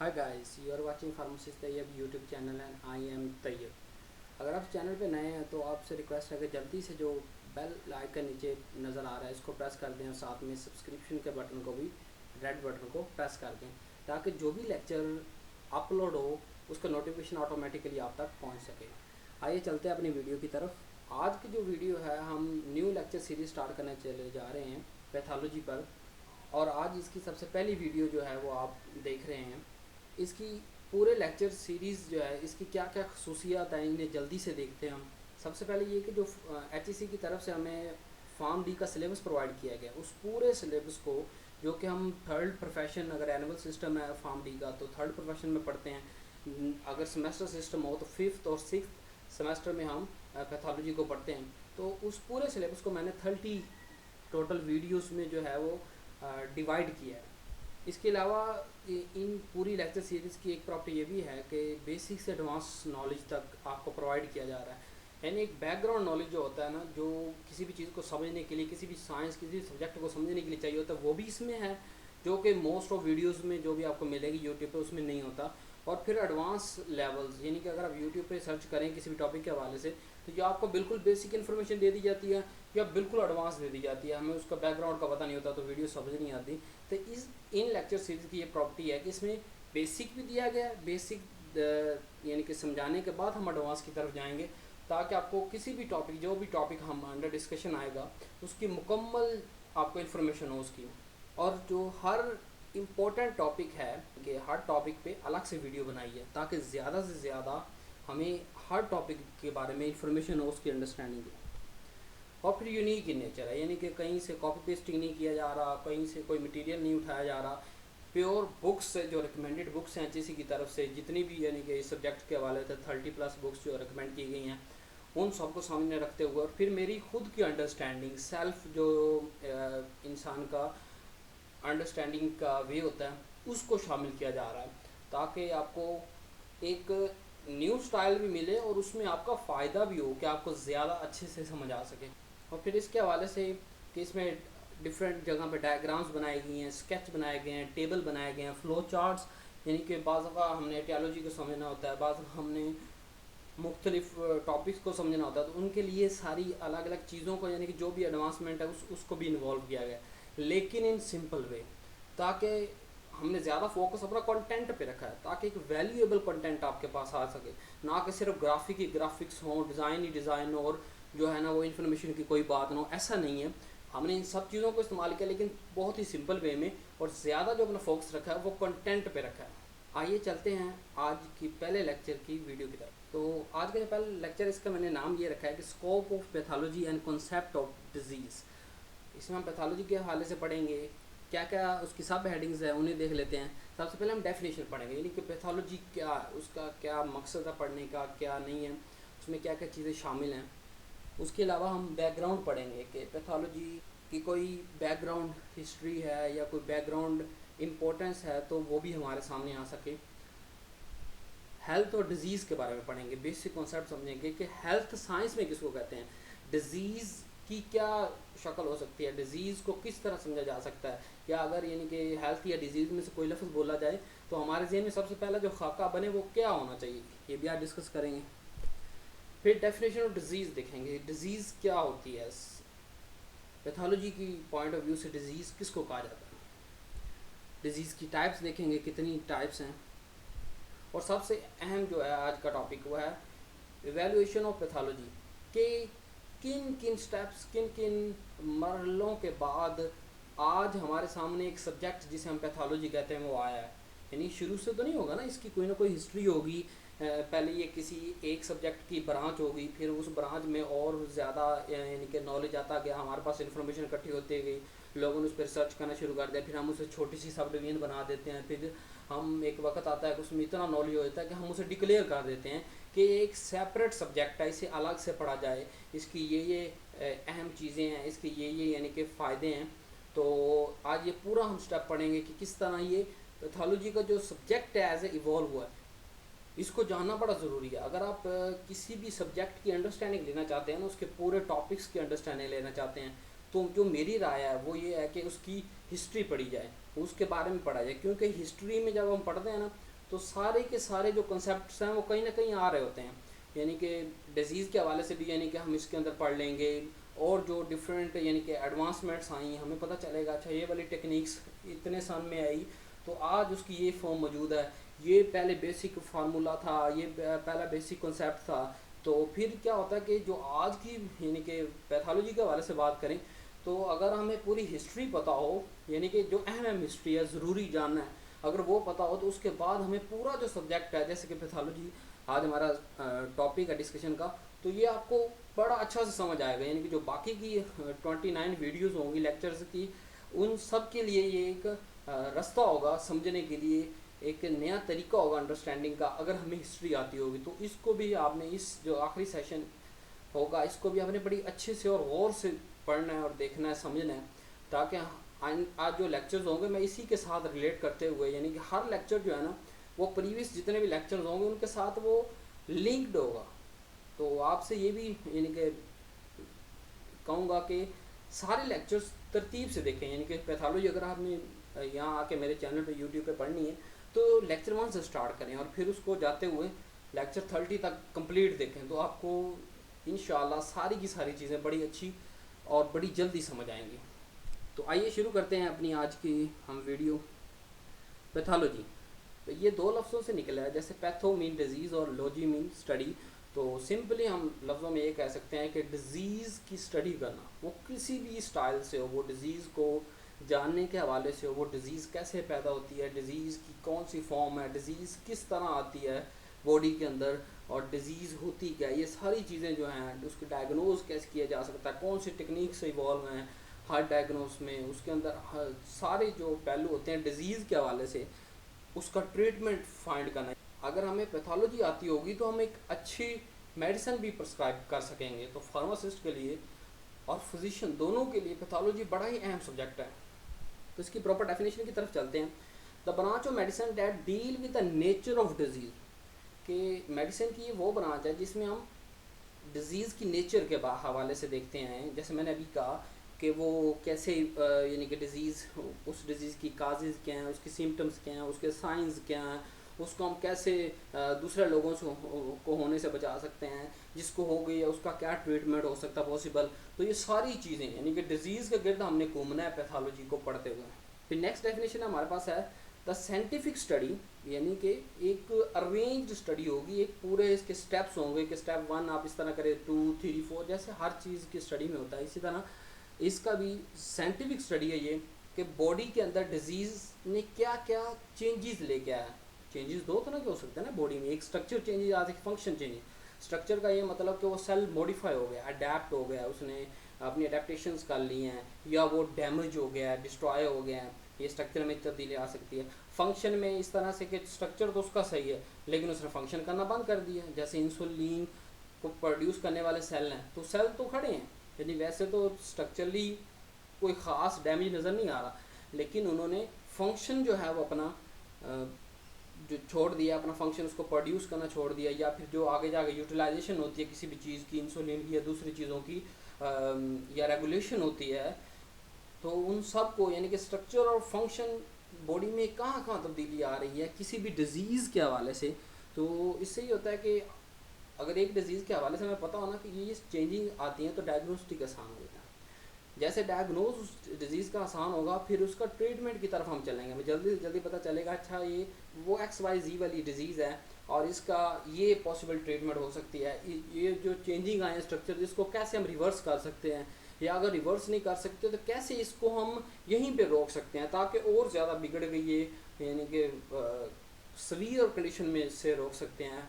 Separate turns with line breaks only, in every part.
Hi guys, you are watching pharmacist Tayyab YouTube channel and I am Tayyab. अगर आप channel पे नए हैं तो आपसे रिक्वेस्ट है कि जल्दी से जो बेल आइकन नीचे नज़र आ रहा है इसको प्रेस कर दें और साथ में सब्सक्रिप्शन के बटन को भी रेड बटन को प्रेस कर दें ताकि जो भी लेक्चर अपलोड हो उसका नोटिफिकेशन ऑटोमेटिकली आप तक पहुंच सके। आइए चलते हैं अपनी वीडियो की तरफ। आज की जो वीडियो है हम न्यू लेक्चर सीरीज स्टार्ट करने चले जा रहे हैं पैथोलॉजी पर। और आज इसकी सबसे पहली वीडियो जो है वो आप देख रहे हैं। इसकी पूरे लेक्चर सीरीज़ जो है इसकी क्या क्या खसूसियात हैं इन्हें जल्दी से देखते हैं हम। सबसे पहले ये कि जो HEC की तरफ से हमें फार्म डी का सिलेबस प्रोवाइड किया गया उस पूरे सिलेबस को जो कि हम थर्ड प्रोफेशन, अगर एनुअल सिस्टम है फार्म डी का तो थर्ड प्रोफेशन में पढ़ते हैं। अगर सेमेस्टर सिस्टम हो तो फिफ्थ और सिक्स सेमेस्टर में हम पैथोलॉजी को पढ़ते हैं। तो उस पूरे सिलेबस को मैंने 30 टोटल वीडियोस में जो है वो डिवाइड किया है। इसके अलावा इन पूरी लेक्चर सीरीज़ की एक प्रॉपर्टी ये भी है कि बेसिक से एडवांस नॉलेज तक आपको प्रोवाइड किया जा रहा है। यानी एक बैकग्राउंड नॉलेज जो होता है ना, जो किसी भी चीज़ को समझने के लिए, किसी भी साइंस, किसी भी सब्जेक्ट को समझने के लिए चाहिए होता है, वो भी इसमें है, जो कि मोस्ट ऑफ वीडियोस में जो भी आपको मिलेगी यूट्यूब पे उसमें नहीं होता। और फिर एडवांस लेवल्स, यानी कि अगर आप यूट्यूब पे सर्च करें किसी भी टॉपिक के हवाले से तो जो आपको बिल्कुल बेसिक इन्फॉर्मेशन दे दी जाती है या बिल्कुल एडवांस दे दी जाती है, हमें उसका बैकग्राउंड का पता नहीं होता तो वीडियो समझ नहीं आती। तो इन लेक्चर सीरीज़ की ये प्रॉपर्टी है कि इसमें बेसिक भी दिया गया है, बेसिक यानी कि समझाने के बाद हम एडवांस की तरफ जाएंगे ताकि आपको किसी भी टॉपिक, जो भी टॉपिक हम अंडर डिस्कशन आएगा उसकी मुकम्मल आपको इन्फॉर्मेशन हो उसकी। और जो हर इम्पोर्टेंट टॉपिक है कि हर टॉपिक पे अलग से वीडियो बनाई है ताकि ज़्यादा से ज़्यादा हमें हर टॉपिक के बारे में इंफॉर्मेशन हो, उसकी अंडरस्टैंडिंग हो। और फिर यूनिक इन नेचर है, यानी कि कहीं से कॉपी पेस्टिंग नहीं किया जा रहा, कहीं से कोई मटेरियल नहीं उठाया जा रहा। प्योर बुक्स से जो रिकमेंडेड बुक्स हैं HEC की तरफ से जितनी भी, यानी कि इस सब्जेक्ट के हवाले से 30+ बुक्स जो रिकमेंड की गई हैं उन सबको सामने रखते हुए और फिर मेरी खुद की अंडरस्टैंडिंग, सेल्फ जो इंसान का अंडरस्टैंडिंग का वे होता है उसको शामिल किया जा रहा है ताकि आपको एक न्यू स्टाइल भी मिले और उसमें आपका फ़ायदा भी हो कि आपको ज़्यादा अच्छे से समझ आ सके। और फिर इसके हवाले से कि इसमें डिफरेंट जगह पे डायग्राम्स बनाई गई हैं, स्केच बनाए गए हैं, टेबल बनाए गए हैं, फ्लो चार्ट्स, यानी कि बाज़ दफ़ा हमने एटियोलॉजी को समझना होता है, बाज़ हमने मुख्तलिफ टॉपिक्स को समझना होता है, तो उनके लिए सारी अलग अलग चीज़ों को, यानी कि जो भी एडवांसमेंट है उसको भी इन्वॉल्व किया गया, लेकिन इन सिंपल वे, ताकि हमने ज़्यादा फोकस अपना कंटेंट पे रखा है ताकि एक वैल्यूएबल कंटेंट आपके पास आ सके, ना कि सिर्फ ग्राफिक्स हों, डिज़ाइन ही डिज़ाइन हो और जो है ना वो इन्फॉर्मेशन की कोई बात ना हो। ऐसा नहीं है, हमने इन सब चीज़ों को इस्तेमाल किया लेकिन बहुत ही सिंपल वे में, और ज़्यादा जो अपना फोकस रखा है वो कंटेंट पे रखा है। आइए चलते हैं आज की पहले लेक्चर की वीडियो की तरफ। तो आज का जो पहला लेक्चर, इसका मैंने नाम ये रखा है कि scope of pathology and concept of disease. इसमें हम पैथोलॉजी के हवाले से पढ़ेंगे, क्या क्या उसकी सब हेडिंग्स है उन्हें देख लेते हैं। सबसे पहले हम डेफिनेशन पढ़ेंगे, यानी कि पैथोलॉजी क्या, उसका क्या मकसद है पढ़ने का, क्या नहीं है, उसमें क्या क्या चीज़ें शामिल हैं। उसके अलावा हम बैकग्राउंड पढ़ेंगे कि पैथोलॉजी की कोई बैकग्राउंड हिस्ट्री है या कोई बैकग्राउंड इम्पोर्टेंस है तो वो भी हमारे सामने आ सके। हेल्थ और डिज़ीज़ के बारे में पढ़ेंगे, बेसिक कॉन्सेप्ट समझेंगे कि हेल्थ साइंस में किसको कहते हैं, डिज़ीज़ की क्या शक्ल हो सकती है, डिज़ीज़ को किस तरह समझा जा सकता है, या अगर यानी कि हेल्थ या डिज़ीज़ में से कोई लफ्ज़ बोला जाए तो हमारे जहन में सबसे पहला जो खाका बने वो क्या होना चाहिए, ये भी आज डिस्कस करेंगे। फिर डेफिनेशन ऑफ डिज़ीज़ देखेंगे, डिज़ीज़ क्या होती है, पैथोलॉजी की पॉइंट ऑफ व्यू से डिज़ीज़ किसको कहा जाता है। डिज़ीज़ की टाइप्स देखेंगे, कितनी टाइप्स हैं। और सबसे अहम जो है आज का टॉपिक वो है इवैल्यूएशन ऑफ पैथोलॉजी, के किन किन स्टेप्स, किन किन मरहलों के बाद आज हमारे सामने एक सब्जेक्ट जिसे हम पैथोलॉजी कहते हैं वो आया है। यानी शुरू से तो नहीं होगा ना, इसकी कोई ना कोई हिस्ट्री होगी। पहले ये किसी एक सब्जेक्ट की ब्रांच होगी, फिर उस ब्रांच में और ज़्यादा यानी कि नॉलेज आता गया, हमारे पास इन्फॉर्मेशन इकट्ठी होती गई, लोगों ने उस पर सर्च करना शुरू कर दिया, फिर हम उसे छोटी सी सब डिवीजन बना देते हैं, फिर हम एक वक्त आता है कि उसमें इतना नॉलेज हो जाता है कि हम उसे डिक्लेयर कर देते हैं कि एक सेपरेट सब्जेक्ट है, इसे अलग से पढ़ा जाए, इसकी ये अहम चीज़ें हैं, इसके ये यानी कि फ़ायदे हैं। तो आज ये पूरा हम स्टेप पढ़ेंगे कि किस तरह ये पैथोलॉजी का जो सब्जेक्ट है एज ए इवॉल्व हुआ है, इसको जानना बड़ा ज़रूरी है। अगर आप किसी भी सब्जेक्ट की अंडरस्टैंडिंग लेना चाहते हैं ना, उसके पूरे टॉपिक्स की अंडरस्टैंडिंग लेना चाहते हैं, तो जो मेरी राय है वो ये है कि उसकी हिस्ट्री पढ़ी जाए, उसके बारे में पढ़ा जाए, क्योंकि हिस्ट्री में जब हम पढ़ते हैं ना तो सारे के सारे जो कॉन्सेप्ट्स हैं वो कहीं ना कहीं आ रहे होते हैं, यानी कि डिज़ीज़ के हवाले से भी यानी कि हम इसके अंदर पढ़ लेंगे, और जो डिफरेंट यानी कि एडवांसमेंट्स आई हैं हमें पता चलेगा अच्छा ये वाली टेक्निक्स इतने सन में आई तो आज उसकी ये फॉर्म मौजूद है, ये पहले बेसिक फार्मूला था, ये पहला बेसिक कॉन्सेप्ट था। तो फिर क्या होता है कि जो आज की यानी कि पैथोलॉजी के हवाले से बात करें तो अगर हमें पूरी हिस्ट्री पता हो, यानी कि जो अहम हिस्ट्री है ज़रूरी जानना है, अगर वो पता हो तो उसके बाद हमें पूरा जो सब्जेक्ट है जैसे कि पैथोलॉजी आज हमारा टॉपिक है डिस्कशन का, तो ये आपको बड़ा अच्छा से समझ आएगा। यानी कि जो बाकी की 29 वीडियोज़ होंगी लेक्चर्स की, उन सब के लिए ये एक रास्ता होगा समझने के लिए, एक नया तरीका होगा अंडरस्टैंडिंग का। अगर हमें हिस्ट्री आती होगी तो इसको भी आपने, इस जो आखिरी सेशन होगा इसको भी आपने बड़ी अच्छे से और गौर से पढ़ना है और देखना है, समझना है, ताकि आज जो लेक्चर्स होंगे मैं इसी के साथ रिलेट करते हुए, यानी कि हर लेक्चर जो है ना वो प्रीवियस जितने भी लेक्चर्स होंगे उनके साथ वो लिंक्ड होगा। तो आपसे ये भी यानी कि कहूँगा कि सारे लेक्चर्स तरतीब से देखें, यानी कि पैथोलॉजी अगर आपने यहाँ आके मेरे चैनल पे यूट्यूब पे पढ़नी है तो लेक्चर 1 से स्टार्ट करें और फिर उसको जाते हुए लेक्चर 30 तक कंप्लीट देखें, तो आपको इंशाल्लाह सारी की सारी चीज़ें बड़ी अच्छी और बड़ी जल्दी समझ आएंगी। तो आइए शुरू करते हैं अपनी आज की हम वीडियो। पैथोलॉजी तो ये दो लफ्ज़ों से निकला है, जैसे पैथो मीन डिजीज़ और लॉजी मीन स्टडी। तो सिंपली हम लफ्ज़ों में ये कह सकते हैं कि डिज़ीज़ की स्टडी करना, वो किसी भी स्टाइल से हो, वो डिज़ीज़ को जानने के हवाले से हो, वो डिज़ीज़ कैसे पैदा होती है, डिज़ीज़ की कौन सी फॉर्म है, डिज़ीज़ किस तरह आती है बॉडी के अंदर, और डिज़ीज़ होती क्या, ये सारी चीज़ें जो हैं उसको डायग्नोज कैसे किया जा सकता है, कौन सी टेक्निक से इवॉल्व हैं हर डायग्नोस में, उसके अंदर सारे जो पहलू होते हैं डिज़ीज़ के हवाले से उसका ट्रीटमेंट फाइंड करना है। अगर हमें पैथोलॉजी आती होगी तो हम एक अच्छी मेडिसिन भी प्रिस्क्राइब कर सकेंगे। तो फार्मासिस्ट के लिए और फिजिशियन दोनों के लिए पैथोलॉजी बड़ा ही अहम सब्जेक्ट है। तो इसकी प्रॉपर डेफिनेशन की तरफ चलते हैं। The branch of medicine that deal with the nature of disease, कि मेडिसिन की वो ब्रांच है जिसमें हम डिज़ीज़ की नेचर के हवाले से देखते हैं। जैसे मैंने अभी कहा कि वो कैसे यानी कि डिज़ीज़, उस डिज़ीज़ की काजेज़ क्या हैं, उसकी सिम्टम्स क्या हैं, उसके साइंस क्या हैं, उसको हम कैसे दूसरे लोगों से को होने से बचा सकते हैं, जिसको हो गई है उसका क्या ट्रीटमेंट हो सकता है पॉसिबल। तो ये सारी चीज़ें यानी कि डिज़ीज़ के गिर्द हमने घूमना है पैथोलॉजी को पढ़ते हुए। फिर नेक्स्ट डेफिनेशन हमारे पास है द साइंटिफिक स्टडी, यानी कि एक अरेंज्ड स्टडी होगी, एक पूरे इसके स्टेप्स होंगे कि स्टेप 1 आप इस तरह करें, 2, 3, 4, जैसे हर चीज़ की स्टडी में होता है इसी तरह इसका भी साइंटिफिक स्टडी है ये, कि बॉडी के अंदर डिजीज़ ने क्या क्या चेंजेस लेके आया। चेंजेस दो तरह के हो सकते हैं ना बॉडी में, एक स्ट्रक्चर चेंजेस आते हैं, फंक्शन चेंजेस। स्ट्रक्चर का ये मतलब कि वो सेल मॉडिफाई हो गया, अडेप्ट हो गया, उसने अपनी अडेप्टेशंस कर ली हैं, या वो डैमेज हो गया है, डिस्ट्रॉय हो गया है, ये स्ट्रक्चर में तब्दीली आ सकती है। फंक्शन में इस तरह से कि स्ट्रक्चर तो उसका सही है लेकिन उसने फंक्शन करना बंद कर दिया, जैसे इंसुलिन को प्रोड्यूस करने वाले सेल हैं तो सेल तो खड़े हैं, यानी वैसे तो स्ट्रक्चरली कोई ख़ास डैमेज नज़र नहीं आ रहा, लेकिन उन्होंने फंक्शन जो है वो अपना जो छोड़ दिया, अपना फंक्शन उसको प्रोड्यूस करना छोड़ दिया, या फिर जो आगे जाके यूटिलाइजेशन होती है किसी भी चीज़ की, इंसुलिन की या दूसरी चीज़ों की, या रेगुलेशन होती है, तो उन सब को यानी कि स्ट्रक्चर और फंक्शन बॉडी में कहाँ कहाँ तब्दीली आ रही है किसी भी डिज़ीज़ के हवाले से। तो इससे ही होता है कि अगर एक डिज़ीज़ के हवाले से हमें पता हो ना कि ये चेंजिंग आती हैं तो डायग्नोस्टिक आसान होता है। जैसे डायग्नोज उस डिज़ीज़ का आसान होगा फिर उसका ट्रीटमेंट की तरफ हम चलेंगे, हमें जल्दी से जल्दी पता चलेगा अच्छा ये वो XYZ वाली डिज़ीज़ है और इसका ये पॉसिबल ट्रीटमेंट हो सकती है, ये जो चेंजिंग आए हैं स्ट्रक्चर इसको कैसे हम रिवर्स कर सकते हैं, या अगर रिवर्स नहीं कर सकते तो कैसे इसको हम यहीं पे रोक सकते हैं ताकि और ज़्यादा बिगड़ गई ये यानी कि सीवियर कंडीशन में से रोक सकते हैं,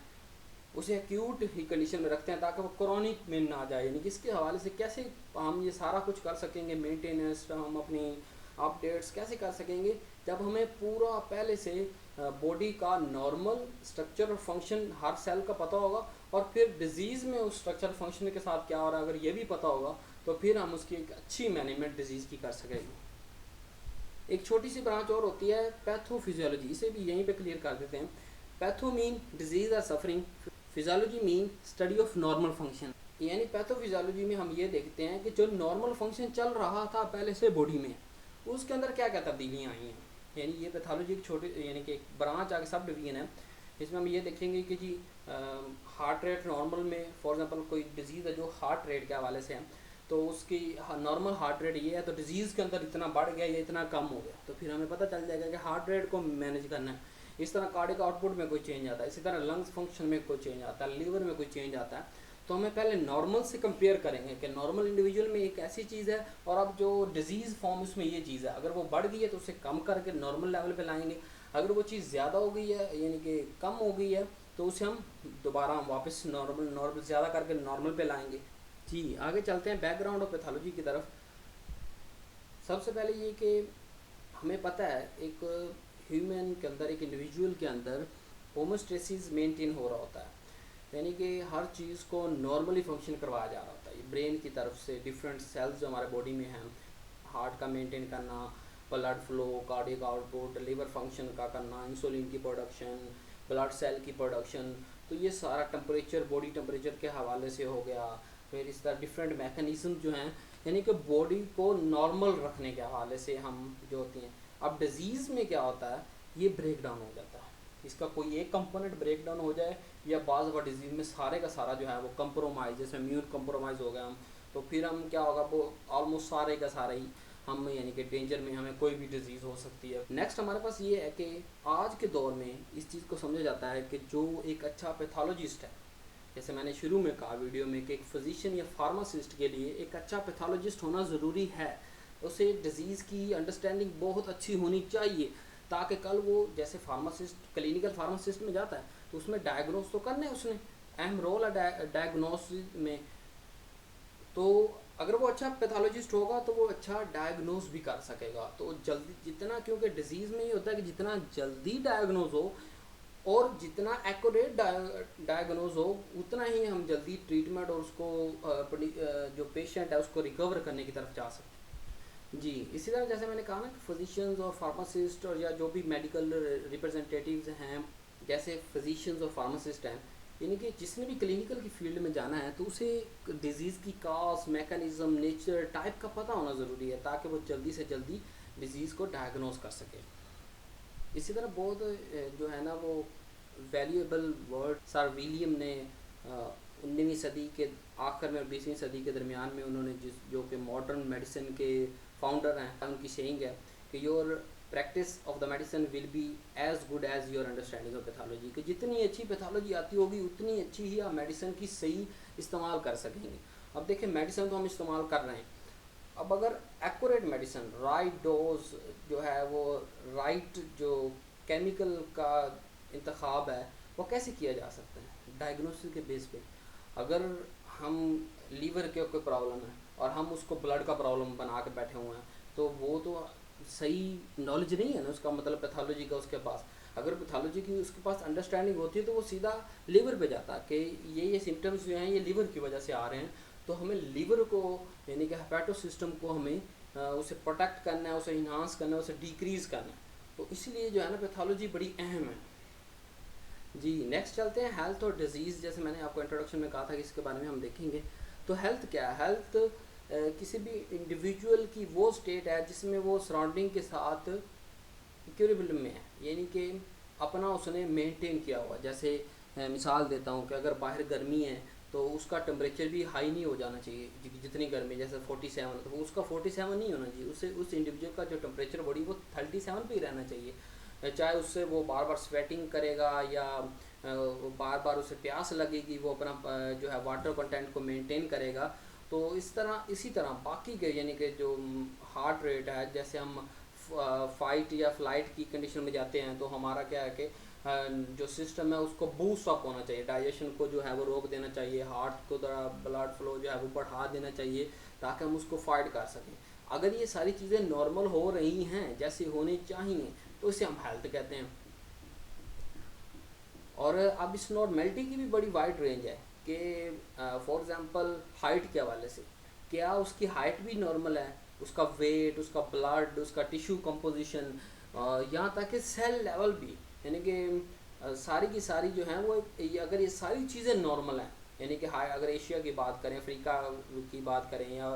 उसे एक्यूट ही कंडीशन में रखते हैं ताकि वो क्रॉनिक में ना जाए। यानी कि इसके हवाले से कैसे हम ये सारा कुछ कर सकेंगे, मेंटेनेंस हम अपनी अपडेट्स कैसे कर सकेंगे जब हमें पूरा पहले से बॉडी का नॉर्मल स्ट्रक्चर और फंक्शन हर सेल का पता होगा, और फिर डिज़ीज़ में उस स्ट्रक्चर फंक्शन के साथ क्या हो रहा है अगर ये भी पता होगा तो फिर हम उसकी एक अच्छी मैनेजमेंट डिज़ीज़ की कर सकेंगे। एक छोटी सी ब्रांच और होती है पैथोफिजियोलॉजी, इसे भी यहीं पे क्लियर कर देते हैं। पैथो मीन डिजीज़ और suffering, physiology mean study of normal function. यानी पैथोफिजियोलॉजी में हम ये देखते हैं कि जो नॉर्मल फंक्शन चल रहा था पहले से बॉडी में उसके अंदर क्या क्या तब्दीलियाँ आई हैं, यानी ये पैथोलॉजी एक छोटी यानी कि एक ब्रांच आगे सब डिवीजन है। इसमें हम ये देखेंगे कि जी हार्ट रेट नॉर्मल में फॉर एग्जांपल कोई डिजीज़ है जो हार्ट रेट के हवाले से है, तो उसकी नॉर्मल हार्ट रेट ये है, तो डिजीज़ के अंदर इतना बढ़ गया या इतना कम हो गया, तो फिर हमें पता चल जाएगा कि हार्ट रेट को मैनेज करना है। इस तरह कार्डियक आउटपुट में कोई चेंज आता है, इसी तरह लंग्स फंक्शन में कोई चेंज आता है, लीवर में कोई चेंज आता है, तो हमें पहले नॉर्मल से कंपेयर करेंगे कि नॉर्मल इंडिविजुअल में एक ऐसी चीज़ है और अब जो डिजीज़ फॉर्म उसमें ये चीज़ है, अगर वो बढ़ गई है तो उसे कम करके नॉर्मल लेवल पे लाएंगे, अगर वो चीज़ ज़्यादा हो गई है यानी कि कम हो गई है तो उसे हम दोबारा वापस नॉर्मल ज़्यादा करके नॉर्मल पे लाएंगे। जी आगे चलते हैं बैकग्राउंड ऑफ पैथोलॉजी की तरफ। सबसे पहले ये कि हमें पता है एक ह्यूमन के अंदर, एक इंडिविजुअल के अंदर होमोस्टेसिस मेंटेन हो रहा होता है, यानी कि हर चीज़ को नॉर्मली फंक्शन करवाया जा रहा होता है। ब्रेन की तरफ से डिफरेंट सेल्स जो हमारे बॉडी में हैं, हार्ट का मेंटेन करना, blood flow, cardiac output, liver function का करना, इंसुलिन की प्रोडक्शन, ब्लड सेल की प्रोडक्शन, तो ये सारा टेम्परेचर, बॉडी टेम्परेचर के हवाले से हो गया। फिर इस तरह डिफरेंट मैकेनिज्म जो हैं यानी कि बॉडी को नॉर्मल रखने के हवाले से हम जो होती हैं। अब डिजीज़ में क्या होता है, ये ब्रेक डाउन हो जाता है, इसका कोई एक कंपोनेंट ब्रेक डाउन हो जाए या बाज़ व डिजीज़ में सारे का सारा जो है वो कंप्रोमाइज़, जैसे इम्यून कंप्रोमाइज़ हो गया हम, तो फिर हम क्या होगा वो ऑलमोस्ट सारे का सारा ही हम यानी कि डेंजर में, हमें कोई भी डिजीज़ हो सकती है। नेक्स्ट हमारे पास ये है कि आज के दौर में इस चीज़ को समझा जाता है कि जो एक अच्छा पैथोलॉजिस्ट है, जैसे मैंने शुरू में कहा वीडियो में कि एक फिजिशियन या फार्मासिस्ट के लिए एक अच्छा पैथोलॉजिस्ट होना ज़रूरी है, उसे डिज़ीज़ की अंडरस्टैंडिंग बहुत अच्छी होनी चाहिए, ताकि कल वो जैसे फार्मासिस्ट क्लिनिकल फार्मासिस्ट में जाता है तो उसमें डायग्नोस तो करना है, उसने अहम रोल है डायग्नोसिस में, तो अगर वो अच्छा पैथोलॉजिस्ट होगा तो वो अच्छा डायग्नोस भी कर सकेगा। तो जल्दी जितना, क्योंकि डिजीज़ में ये होता है कि जितना जल्दी डायग्नोस हो और जितना एक्यूरेट डायग्नोज हो उतना ही हम जल्दी ट्रीटमेंट और उसको जो पेशेंट है उसको रिकवर करने की तरफ जा सकते हैं। जी इसी तरह जैसे मैंने कहा ना कि फिजिशियंस और फार्मासिस्ट और या जो भी मेडिकल रिप्रेजेंटेटिव्स हैं, जैसे फिजिशियंस और फार्मासिस्ट हैं, यानी कि जिसने भी क्लिनिकल की फील्ड में जाना है तो उसे डिज़ीज़ की काज, मैकेनिज्म, नेचर, टाइप का पता होना ज़रूरी है, ताकि वो जल्दी से जल्दी डिज़ीज़ को डायग्नोज कर सके। इसी तरह बहुत जो है ना वो वैल्यूएबल वर्ड सर विलियम ने 19वीं सदी के आखिर में और 20वीं सदी के दरमियान में उन्होंने जो कि मॉडर्न मेडिसिन के फाउंडर हैं, उनकी सेइंग है कि your practice of the medicine will be as good as your understanding of pathology, कि जितनी अच्छी पैथोलॉजी आती होगी उतनी अच्छी ही आप मेडिसिन की सही इस्तेमाल कर सकेंगे। अब देखिए मेडिसिन तो हम इस्तेमाल कर रहे हैं, अब अगर एक्यूरेट मेडिसिन, राइट डोज जो है वो राइट जो केमिकल का इंतखाब है वो कैसे किया जा सकता है, डायग्नोसिस के बेस पे। अगर हम लीवर के कोई प्रॉब्लम है और हम उसको ब्लड का प्रॉब्लम बना के बैठे हुए हैं तो वो तो सही नॉलेज नहीं है ना उसका, मतलब पैथोलॉजी का उसके पास। अगर पैथोलॉजी की उसके पास अंडरस्टैंडिंग होती है तो वो सीधा लीवर पे जाता है कि ये सिम्टम्स जो हैं ये लीवर की वजह से आ रहे हैं, तो हमें लीवर को यानी कि हेपेटो सिस्टम को हमें उसे प्रोटेक्ट करना है, उसे इन्हांस करना है, उसे डिक्रीज़ करना है, तो इसलिए जो है ना पैथोलॉजी बड़ी अहम है। जी नेक्स्ट चलते हैं हेल्थ और डिजीज़। जैसे मैंने आपको इंट्रोडक्शन में कहा था कि इसके बारे में हम देखेंगे। तो हेल्थ क्या है, हेल्थ किसी भी इंडिविजुअल की वो स्टेट है जिसमें वो सराउंडिंग के साथ इक्विलिब्रियम में है, यानी कि अपना उसने मेंटेन किया हुआ। जैसे मिसाल देता हूँ कि अगर बाहर गर्मी है तो उसका टेम्परेचर भी हाई नहीं हो जाना चाहिए, जितनी गर्मी जैसे 47 तो उसका 47 नहीं होना चाहिए, उससे उस इंडिविजुअल का जो टेम्परेचर बॉडी वो 37 पे ही रहना चाहिए। चाहे उससे वो बार बार स्वेटिंग करेगा या बार बार उसे प्यास लगेगी, वो अपना जो है वाटर कंटेंट को मेंटेन करेगा। तो इसी तरह बाकी के यानी कि जो हार्ट रेट है, जैसे हम फाइट या फ्लाइट की कंडीशन में जाते हैं तो हमारा क्या है कि जो सिस्टम है उसको बूस्ट अप होना चाहिए, डाइजेशन को जो है वो रोक देना चाहिए, हार्ट को थोड़ा ब्लड फ्लो जो है वो बढ़ा देना चाहिए ताकि हम उसको फाइट कर सकें। अगर ये सारी चीज़ें नॉर्मल हो रही हैं जैसे होनी चाहिए तो इसे हम हेल्थ कहते हैं। और अब इस नॉर्मेलिटी की भी बड़ी वाइड रेंज है कि फॉर एग्जांपल हाइट के हवाले से, क्या उसकी हाइट भी नॉर्मल है, उसका वेट, उसका ब्लड, उसका टिश्यू कंपोजिशन, यहाँ तक कि सेल लेवल भी, यानी कि सारी की सारी जो हैं वो अगर ये सारी चीज़ें नॉर्मल हैं, यानी कि हाई अगर एशिया की बात करें, अफ्रीका की बात करें या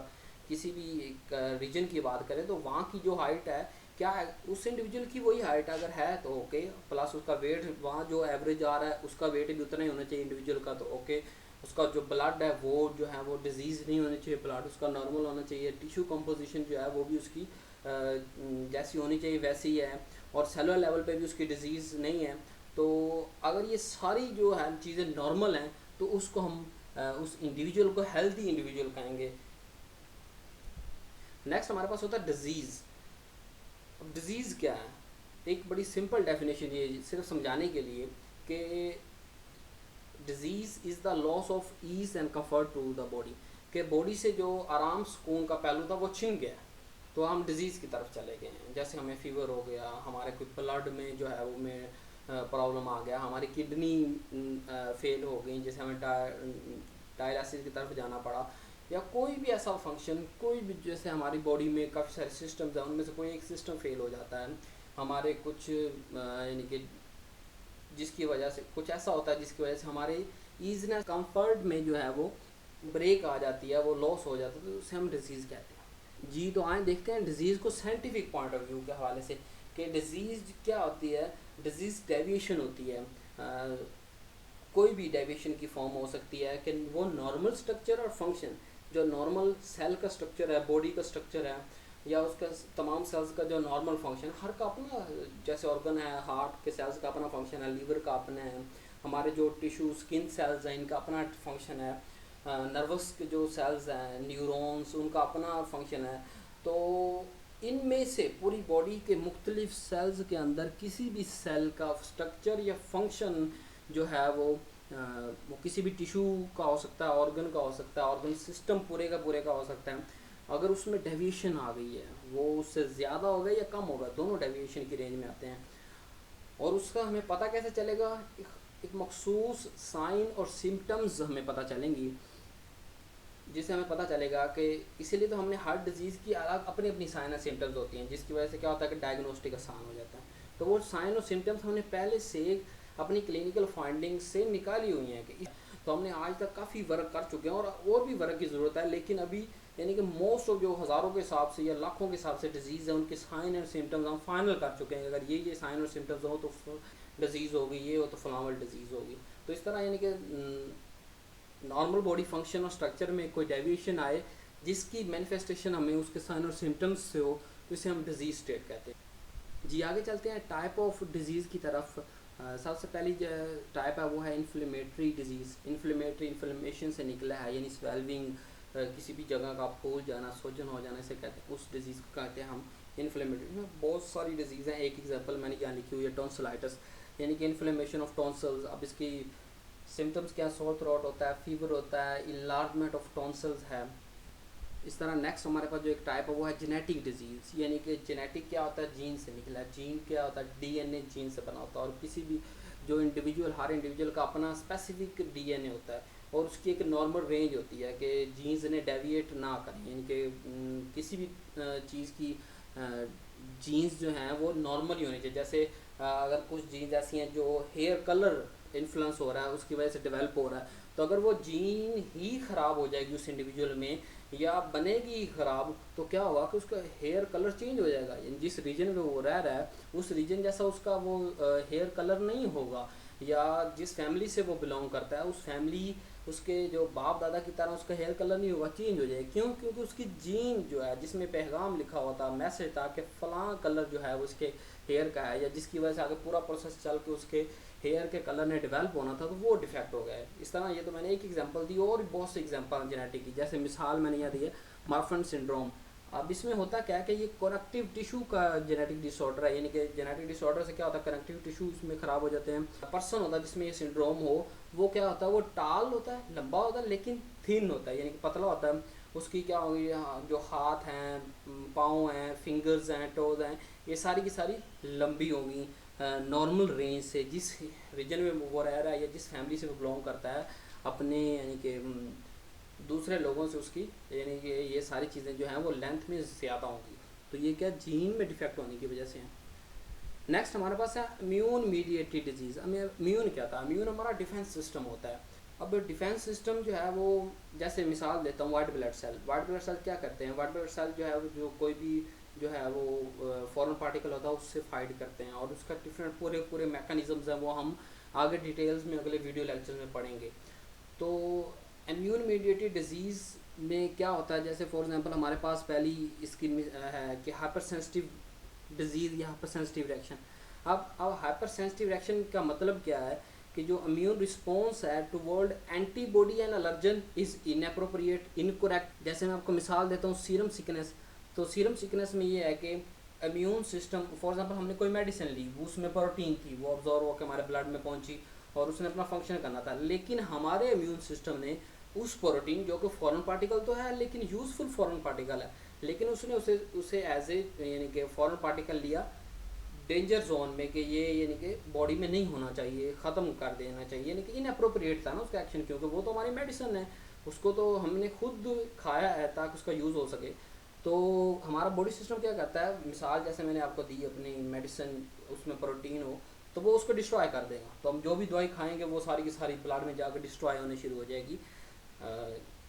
किसी भी रीजन की बात करें तो वहाँ की जो हाइट है क्या है, उस इंडिविजुअल की वही हाइट अगर है तो ओके, प्लस उसका वेट वहाँ जो एवरेज आ रहा है उसका वेट भी उतना ही होना चाहिए इंडिविजुअल का, तो ओके। उसका जो ब्लड है वो जो है वो डिजीज़ नहीं होनी चाहिए, ब्लड उसका नॉर्मल होना चाहिए, टिश्यू कंपोजिशन जो है वो भी उसकी जैसी होनी चाहिए वैसी ही है, और सेलुलर लेवल पे भी उसकी डिजीज़ नहीं है। तो अगर ये सारी जो है चीज़ें नॉर्मल हैं तो उसको हम उस इंडिविजुअल को हेल्दी इंडिविजुअल कहेंगे। नेक्स्ट हमारे पास होता है डिजीज़। अब डिजीज़ क्या है, एक बड़ी सिंपल डेफिनेशन ये सिर्फ समझाने के लिए कि disease is the loss of ease and comfort to the body, कि बॉडी से जो आराम सुकून का पहलू था वो छिन गया, तो हम डिज़ीज़ की तरफ चले गए हैं। जैसे हमें फीवर हो गया, हमारे कोई ब्लड में जो है वो में प्रॉब्लम आ गया, हमारी किडनी फेल हो गई, जैसे हमें डायलिसिस की तरफ जाना पड़ा, या कोई भी ऐसा फंक्शन, कोई भी, जैसे हमारी बॉडी में काफ़ी सारे सिस्टम्स हैं, उनमें से कोई एक सिस्टम फेल हो जाता है, हमारे कुछ यानी कि जिसकी वजह से कुछ ऐसा होता है जिसकी वजह से हमारे ईजनेस कंफर्ट में जो है वो ब्रेक आ जाती है, वो लॉस हो जाता है, तो उसे हम डिजीज़ कहते हैं। जी तो आए देखते हैं डिजीज़ को साइंटिफिक पॉइंट ऑफ व्यू के हवाले से, कि डिजीज़ क्या होती है। डिजीज़ डेविएशन होती है, कोई भी डेविएशन की फॉर्म हो सकती है, कि वो नॉर्मल स्ट्रक्चर और फंक्शन, जो नॉर्मल सेल का स्ट्रक्चर है, बॉडी का स्ट्रक्चर है, या उसका तमाम सेल्स का जो नॉर्मल फंक्शन, हर का अपना, जैसे ऑर्गन है, हार्ट के सेल्स का अपना फंक्शन है, लीवर का अपना है, हमारे जो टिश्यू स्किन सेल्स हैं इनका अपना फंक्शन है, नर्वस के जो सेल्स हैं, न्यूरॉन्स, उनका अपना फंक्शन है। तो इनमें से पूरी बॉडी के मुख्तलिफ सेल्स के अंदर किसी भी सेल का स्ट्रक्चर या फंक्शन जो है वो किसी भी टिश्यू का हो सकता है, ऑर्गन का हो सकता है, ऑर्गन सिस्टम पूरे का पूरे का हो सकता है। अगर उसमें डेविएशन आ गई है, वो उससे ज़्यादा हो गया या कम होगा, दोनों डेविएशन की रेंज में आते हैं, और उसका हमें पता कैसे चलेगा, एक मखसूस साइन और सिम्टम्स हमें पता चलेंगी, जिससे हमें पता चलेगा कि, इसीलिए तो हमने हर डिजीज़ की अलग अपनी अपनी साइन और सिम्टम्स होती हैं, जिसकी वजह से क्या होता है कि डायग्नोस्टिक आसान हो जाता है। तो वो साइन और सिम्टम्स हमने पहले से अपनी क्लिनिकल फाइंडिंग्स से निकाली हुई हैं, कि तो हमने आज तक काफ़ी वर्क कर चुके हैं, और भी वर्क की ज़रूरत है, लेकिन अभी यानी कि मोस्ट ऑफ जो हज़ारों के हिसाब से या लाखों के हिसाब से डिजीज़ है, उनके साइन और सिम्टम्स हम फाइनल कर चुके हैं। अगर ये साइन और सिम्टम्स हो तो डिजीज़ होगी, ये हो तो फलावल डिजीज़ होगी। तो इस तरह यानी कि नॉर्मल बॉडी फंक्शन और स्ट्रक्चर में कोई डेविएशन आए जिसकी मैनिफेस्टेशन हमें उसके साइन और सिम्टम्स से हो, तो इसे हम डिजीज़ स्टेट कहते हैं। जी आगे चलते हैं टाइप ऑफ डिजीज़ की तरफ। सबसे पहली टाइप है वो है इन्फ्लेमेटरी डिजीज़। इन्फ्लेमेशन से निकला है, यानी स्वेल्विंग, किसी भी जगह का फूल जाना, सूजन हो जाना, इसे कहते हैं, उस डिजीज़ को कहते हैं हम इन्फ्लेमेटरी। बहुत सारी डिजीज़ हैं, एक एग्जांपल मैंने यहाँ लिखी हुई है, टॉन्सिलाइटिस, यानी कि इन्फ्लेमेशन ऑफ टॉन्सिल्स। अब इसकी सिम्टम्स क्या, सोर थ्रोट होता है, फीवर होता है, इलार्जमेंट ऑफ टॉन्सिल्स है। इस तरह नेक्स्ट हमारे पास जो एक टाइप है वो है जेनेटिक डिजीज़, यानी कि जेनेटिक क्या होता है, जीन से निकला है। जीन क्या होता है, डीएनए जीन से बना होता है, और किसी भी जो इंडिविजुअल, हर इंडिविजुअल का अपना स्पेसिफिक डीएनए होता है, और उसकी एक नॉर्मल रेंज होती है कि जीन्स ने डेविएट ना करें, यानी कि किसी भी चीज़ की जीन्स जो हैं वो नॉर्मल ही होनी चाहिए। जैसे अगर कुछ जीन्स ऐसी हैं जो हेयर कलर इन्फ्लुएंस हो रहा है, उसकी वजह से डेवलप हो रहा है, तो अगर वो जीन ही ख़राब हो जाएगी उस इंडिविजुअल में, या बनेगी ख़राब, तो क्या होगा कि उसका हेयर कलर चेंज हो जाएगा, यानी जिस रीजन में वो रह रहा है उस रीजन जैसा उसका वो हेयर कलर नहीं होगा, या जिस फैमिली से वो बिलोंग करता है उस फैमिली, उसके जो बाप दादा की तरह उसका हेयर कलर नहीं होगा, चेंज हो जाएगा। क्यों? क्योंकि उसकी जीन जो है जिसमें पैगाम लिखा हुआ था, मैसेज था कि फ़लाँ कलर जो है वो उसके हेयर का है, या जिसकी वजह से आगे पूरा प्रोसेस चल के उसके हेयर के कलर ने डेवलप होना था, तो वो डिफेक्ट हो गया है। इस तरह ये तो मैंने एक एग्जांपल दी, और बहुत से एग्जांपल जेनेटिक की, जैसे मिसाल मैंने यहाँ दी है मार्फन सिंड्रोम। अब इसमें होता क्या है कि ये कनेक्टिव टिश्यू का जेनेटिक डिसऑर्डर है, यानी कि जेनेटिक डिसऑर्डर से क्या होता है, कनेक्टिव टिश्यू इसमें ख़राब हो जाते हैं। पर्सन होता है जिसमें ये सिंड्रोम हो, वो क्या होता है, वो टाल होता है, लंबा होता है, लेकिन थिन होता है, यानी कि पतला होता है। उसकी क्या होगी, जो हाथ हैं, पाँव हैं, फिंगर्स हैं, टोज हैं, ये सारी की सारी लंबी होगी नॉर्मल रेंज से, जिस रीजन में वो रह रहा है या जिस फैमिली से वो बिलोंग करता है अपने, यानी कि दूसरे लोगों से उसकी, यानी कि ये सारी चीज़ें जो हैं वो लेंथ में ज़्यादा होंगी। तो ये क्या, जीन में डिफेक्ट होने की वजह से है। नेक्स्ट हमारे पास है इम्यून मीडिएटेड डिजीज़। इम्यून क्या था, इम्यून हमारा डिफेंस सिस्टम होता है। अब डिफेंस सिस्टम जो है वो, जैसे मिसाल देता हूँ, white blood cell. White blood cell क्या करते हैं, वाइट ब्लड सेल जो है वो जो कोई भी जो है वो फॉरेन पार्टिकल होता है उससे फाइट करते हैं, और उसका डिफरेंट पूरे पूरे मैकेनिज़म्स हैं वो हम आगे डिटेल्स में अगले वीडियो लेक्चर में पढ़ेंगे। तो इम्यून मीडिएटेड डिजीज़ में क्या होता है, जैसे फॉर एग्जांपल हमारे पास पहली इसकी है कि हाइपर सेंसिटिव डिजीज़ या हाइपर सेंसिटिव रिएक्शन। अब हाइपर सेंसिटिव रिएक्शन का मतलब क्या है कि जो इम्यून रिस्पॉन्स है toward antibody and allergen is inappropriate, incorrect. जैसे मैं आपको मिसाल देता हूँ सीरम सिकनेस। तो सीरम सिकनेस में ये है कि इम्यून सिस्टम, फॉर एग्जांपल हमने कोई मेडिसिन ली, उसमें प्रोटीन थी, वो ऑब्जॉर्व होकर हमारे ब्लड में पहुंची और उसने अपना फंक्शन करना था, लेकिन हमारे इम्यून सिस्टम ने उस प्रोटीन, जो कि फॉरेन पार्टिकल तो है लेकिन यूजफुल फॉरेन पार्टिकल है, लेकिन उसने उसे उसे एज ए यानी कि फॉरेन पार्टिकल लिया डेंजर जोन में, कि ये यानी कि बॉडी में नहीं होना चाहिए, ख़त्म कर देना चाहिए, यानी कि इनअप्रोप्रिएट था ना उसका एक्शन, क्योंकि वो तो हमारी मेडिसिन है, उसको तो हमने खुद खाया है ताकि उसका यूज़ हो सके। तो हमारा बॉडी सिस्टम क्या करता है, मिसाल जैसे मैंने आपको दी अपनी मेडिसिन, उसमें प्रोटीन हो तो वो उसको डिस्ट्रॉय कर देगा, तो हम जो भी दवाई खाएंगे वो सारी की सारी ब्लड में जाकर डिस्ट्रॉय होने शुरू हो जाएगी।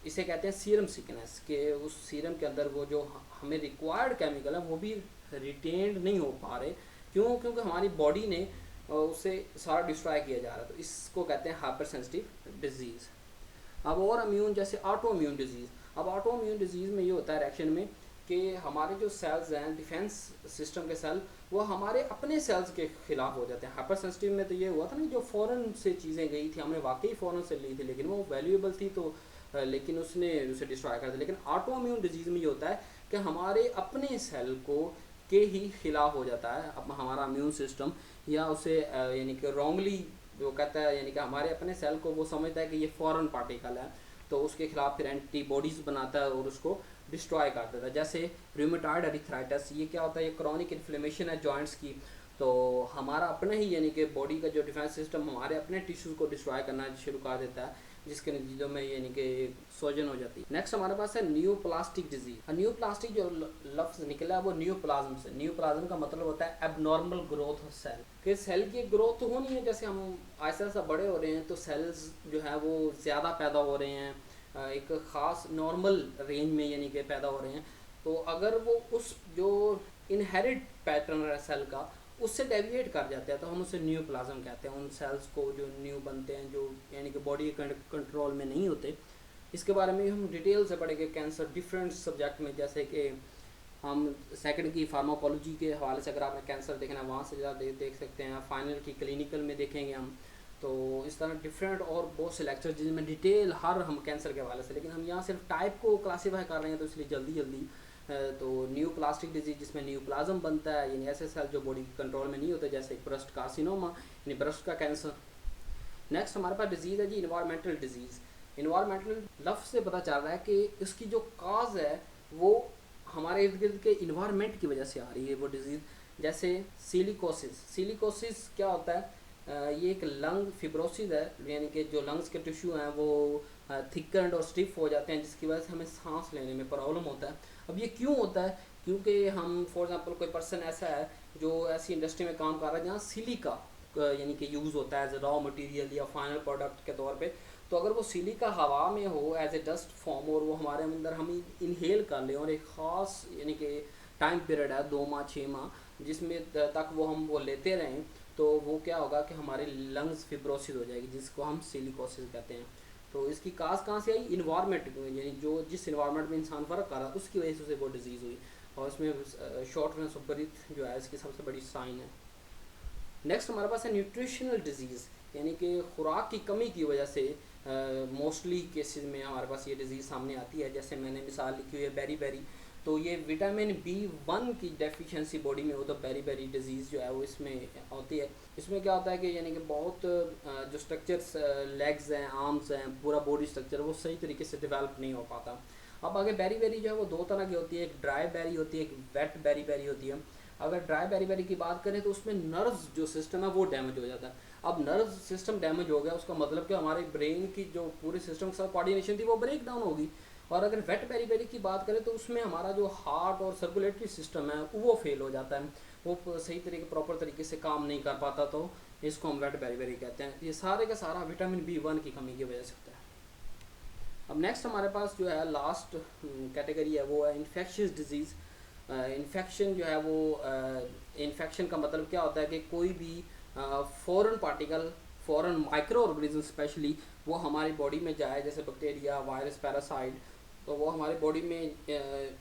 इसे कहते हैं सीरम सिकनेस, कि उस सीरम के अंदर वो जो हमें रिक्वायर्ड केमिकल है वो भी रिटेन्ड नहीं हो पा रहे। क्यों? क्योंकि हमारी बॉडी ने उसे सारा डिस्ट्रॉय किया जा रहा है। तो इसको कहते हैं हाइपर सेंसिटिव डिजीज़। अब और इम्यून, जैसे ऑटो इम्यून डिजीज़। अब ऑटो इम्यून डिजीज़ में ये होता है रिएक्शन में कि हमारे जो सेल्स हैं, डिफेंस सिस्टम के सेल, वो हमारे अपने सेल्स के खिलाफ हो जाते हैं। हाइपर सेंसिटिव में तो ये हुआ था ना, जो फ़ॉरेन से चीज़ें गई थी, हमने वाकई फ़ॉरेन से ली थी लेकिन वो वैल्यूएबल थी, तो लेकिन उसने उसे डिस्ट्रॉय कर दिया। लेकिन ऑटो इम्यून डिजीज़ में ये होता है कि हमारे अपने सेल को के ही खिलाफ हो जाता है अब हमारा इम्यून सिस्टम, या उसे यानी कि रॉन्गली जो कहता है, यानी कि हमारे अपने सेल को वो समझता है कि ये फॉरेन पार्टिकल है, तो उसके खिलाफ फिर एंटीबॉडीज़ बनाता है और उसको डिस्ट्रॉय कर देता है। जैसे रूमेटॉइड अर्थराइटिस, ये क्या होता है, ये क्रॉनिक इन्फ्लेमेशन है जॉइंट्स की। तो हमारा अपना ही यानी कि बॉडी का जो डिफेंस सिस्टम हमारे अपने टिश्यूज़ को डिस्ट्रॉय करना शुरू कर देता है, जिसके नतीजों में यानी कि सोजन हो जाती है। नेक्स्ट हमारे पास है न्यूप्लास्टिक डिजीज। न्यूप्लास्टिक जो लफ्ज़ निकला है वो न्यूप्लाज्म से। न्यूप्लाज्म का मतलब होता है एबनॉर्मल ग्रोथ ऑफ सेल, कि सेल की ग्रोथ तो होनी है, जैसे हम ऐसा ऐसा बड़े हो रहे हैं तो सेल्स जो है वो ज़्यादा पैदा हो रहे हैं, एक ख़ास नॉर्मल रेंज में यानी कि पैदा हो रहे हैं। तो अगर वो उस जो इनहेरिट पैटर्न है सेल का उससे डेविएट कर जाते हैं तो हम उसे न्यूप्लाज्म कहते हैं। उन सेल्स को जो न्यू बनते हैं, जो यानी कि बॉडी के कंट्रोल में नहीं होते। इसके बारे में हम डिटेल से पढ़ेंगे कैंसर डिफरेंट सब्जेक्ट में, जैसे कि हम सेकंड की फार्माकोलॉजी के हवाले से अगर आपने कैंसर देखना है वहाँ से ज़्यादा देख सकते हैं, फाइनल की क्लिनिकल में देखेंगे हम। तो इस तरह डिफरेंट और बहुत से लेक्चर जिनमें डिटेल हर हम कैंसर के हवाले से, लेकिन हम यहाँ सिर्फ टाइप को क्लासीफाई कर रहे हैं तो इसलिए जल्दी जल्दी। तो न्यू प्लास्टिक डिजीज जिसमें न्यू प्लाज्म बनता है, यानी ऐसे सेल जो बॉडी कंट्रोल में नहीं होते, जैसे ब्रेस्ट कार्सिनोमा यानी ब्रेस्ट का कैंसर। नेक्स्ट हमारे पास डिजीज़ है जी इन्वायरमेंटल डिजीज़। इन्वायरमेंटल लफ्ज़ से पता चल रहा है कि इसकी जो काज है वो हमारे इर्द गिर्द के इन्वायरमेंट की वजह से आ रही है वो डिजीज़। जैसे सिलिकोसिस। सिलिकोसिस क्या होता है, ये एक लंग फिब्रोसिस है, यानी कि जो लंग्स के टिश्यू हैं वो थिकन्ड और स्टिफ हो जाते हैं, जिसकी वजह से हमें सांस लेने में प्रॉब्लम होता है। अब ये क्यों होता है? क्योंकि हम फॉर एग्जांपल कोई पर्सन ऐसा है जो ऐसी इंडस्ट्री में काम कर रहा है जहाँ सिलिका यानी कि यूज़ होता है एज ए रॉ मटेरियल या फाइनल प्रोडक्ट के तौर पे, तो अगर वो सिलिका हवा में हो एज ए डस्ट फॉर्म और वो हमारे अंदर हम इनहेल कर लें और एक ख़ास यानी कि टाइम पीरियड है 2 माह 6 माह जिसमें तक वो हम वो लेते रहें, तो वो क्या होगा कि हमारी लंग्स फिब्रोसिस हो जाएगी, जिसको हम सिलिकोसिस कहते हैं। तो इसकी काज कहाँ से आई? इन्वायरमेंट, यानी जो जिस इन्वायरमेंट में इंसान फ़र्क कर रहा है उसकी वजह से उसे वो डिजीज़ हुई, और इसमें शॉर्टनेस ऑफ ब्रीथ जो है इसकी सबसे बड़ी साइन है। नेक्स्ट हमारे पास है न्यूट्रिशनल डिजीज़, यानी कि खुराक की कमी की वजह से मोस्टली केसेस में हमारे पास ये डिज़ीज़ सामने आती है। जैसे मैंने मिसाल लिखी हुई है बेरी बेरी, तो ये विटामिन B1 की डेफिशिएंसी बॉडी में हो तो बेरी बेरी डिजीज़ जो है वो इसमें होती है। इसमें क्या होता है कि यानी कि बहुत जो स्ट्रक्चर्स लेग्स हैं, आर्म्स हैं, पूरा बॉडी स्ट्रक्चर वो सही तरीके से डेवलप नहीं हो पाता। अब आगे बेरी बेरी जो है वो 2 तरह की होती है, एक ड्राई बेरी होती है, एक वेट बेरी बेरी होती है। अगर ड्राई बेरी बेरी की बात करें तो उसमें नर्व्स जो सिस्टम है वो डैमेज हो जाता है। अब नर्व सिस्टम डैमेज हो गया उसका मतलब कि हमारे ब्रेन की जो पूरे सिस्टम के साथ कोऑर्डिनेशन थी वो ब्रेक डाउन होगी। और अगर वेट बेरी बेरी की बात करें तो उसमें हमारा जो हार्ट और सर्कुलेटरी सिस्टम है वो फेल हो जाता है, वो सही तरीके प्रॉपर तरीके से काम नहीं कर पाता, तो इसको हम वेट बेरी बेरी कहते हैं। ये सारे का सारा विटामिन B1 की कमी की वजह से होता है। अब नेक्स्ट हमारे पास जो है लास्ट कैटेगरी है वो है इन्फेक्शियस डिजीज़। इन्फेक्शन जो है वो इन्फेक्शन का मतलब क्या होता है कि कोई भी foreign particle, foreign micro organism specially, वो हमारी बॉडी में जाए, जैसे बैक्टीरिया, वायरस, पैरासाइट, तो वो हमारी बॉडी में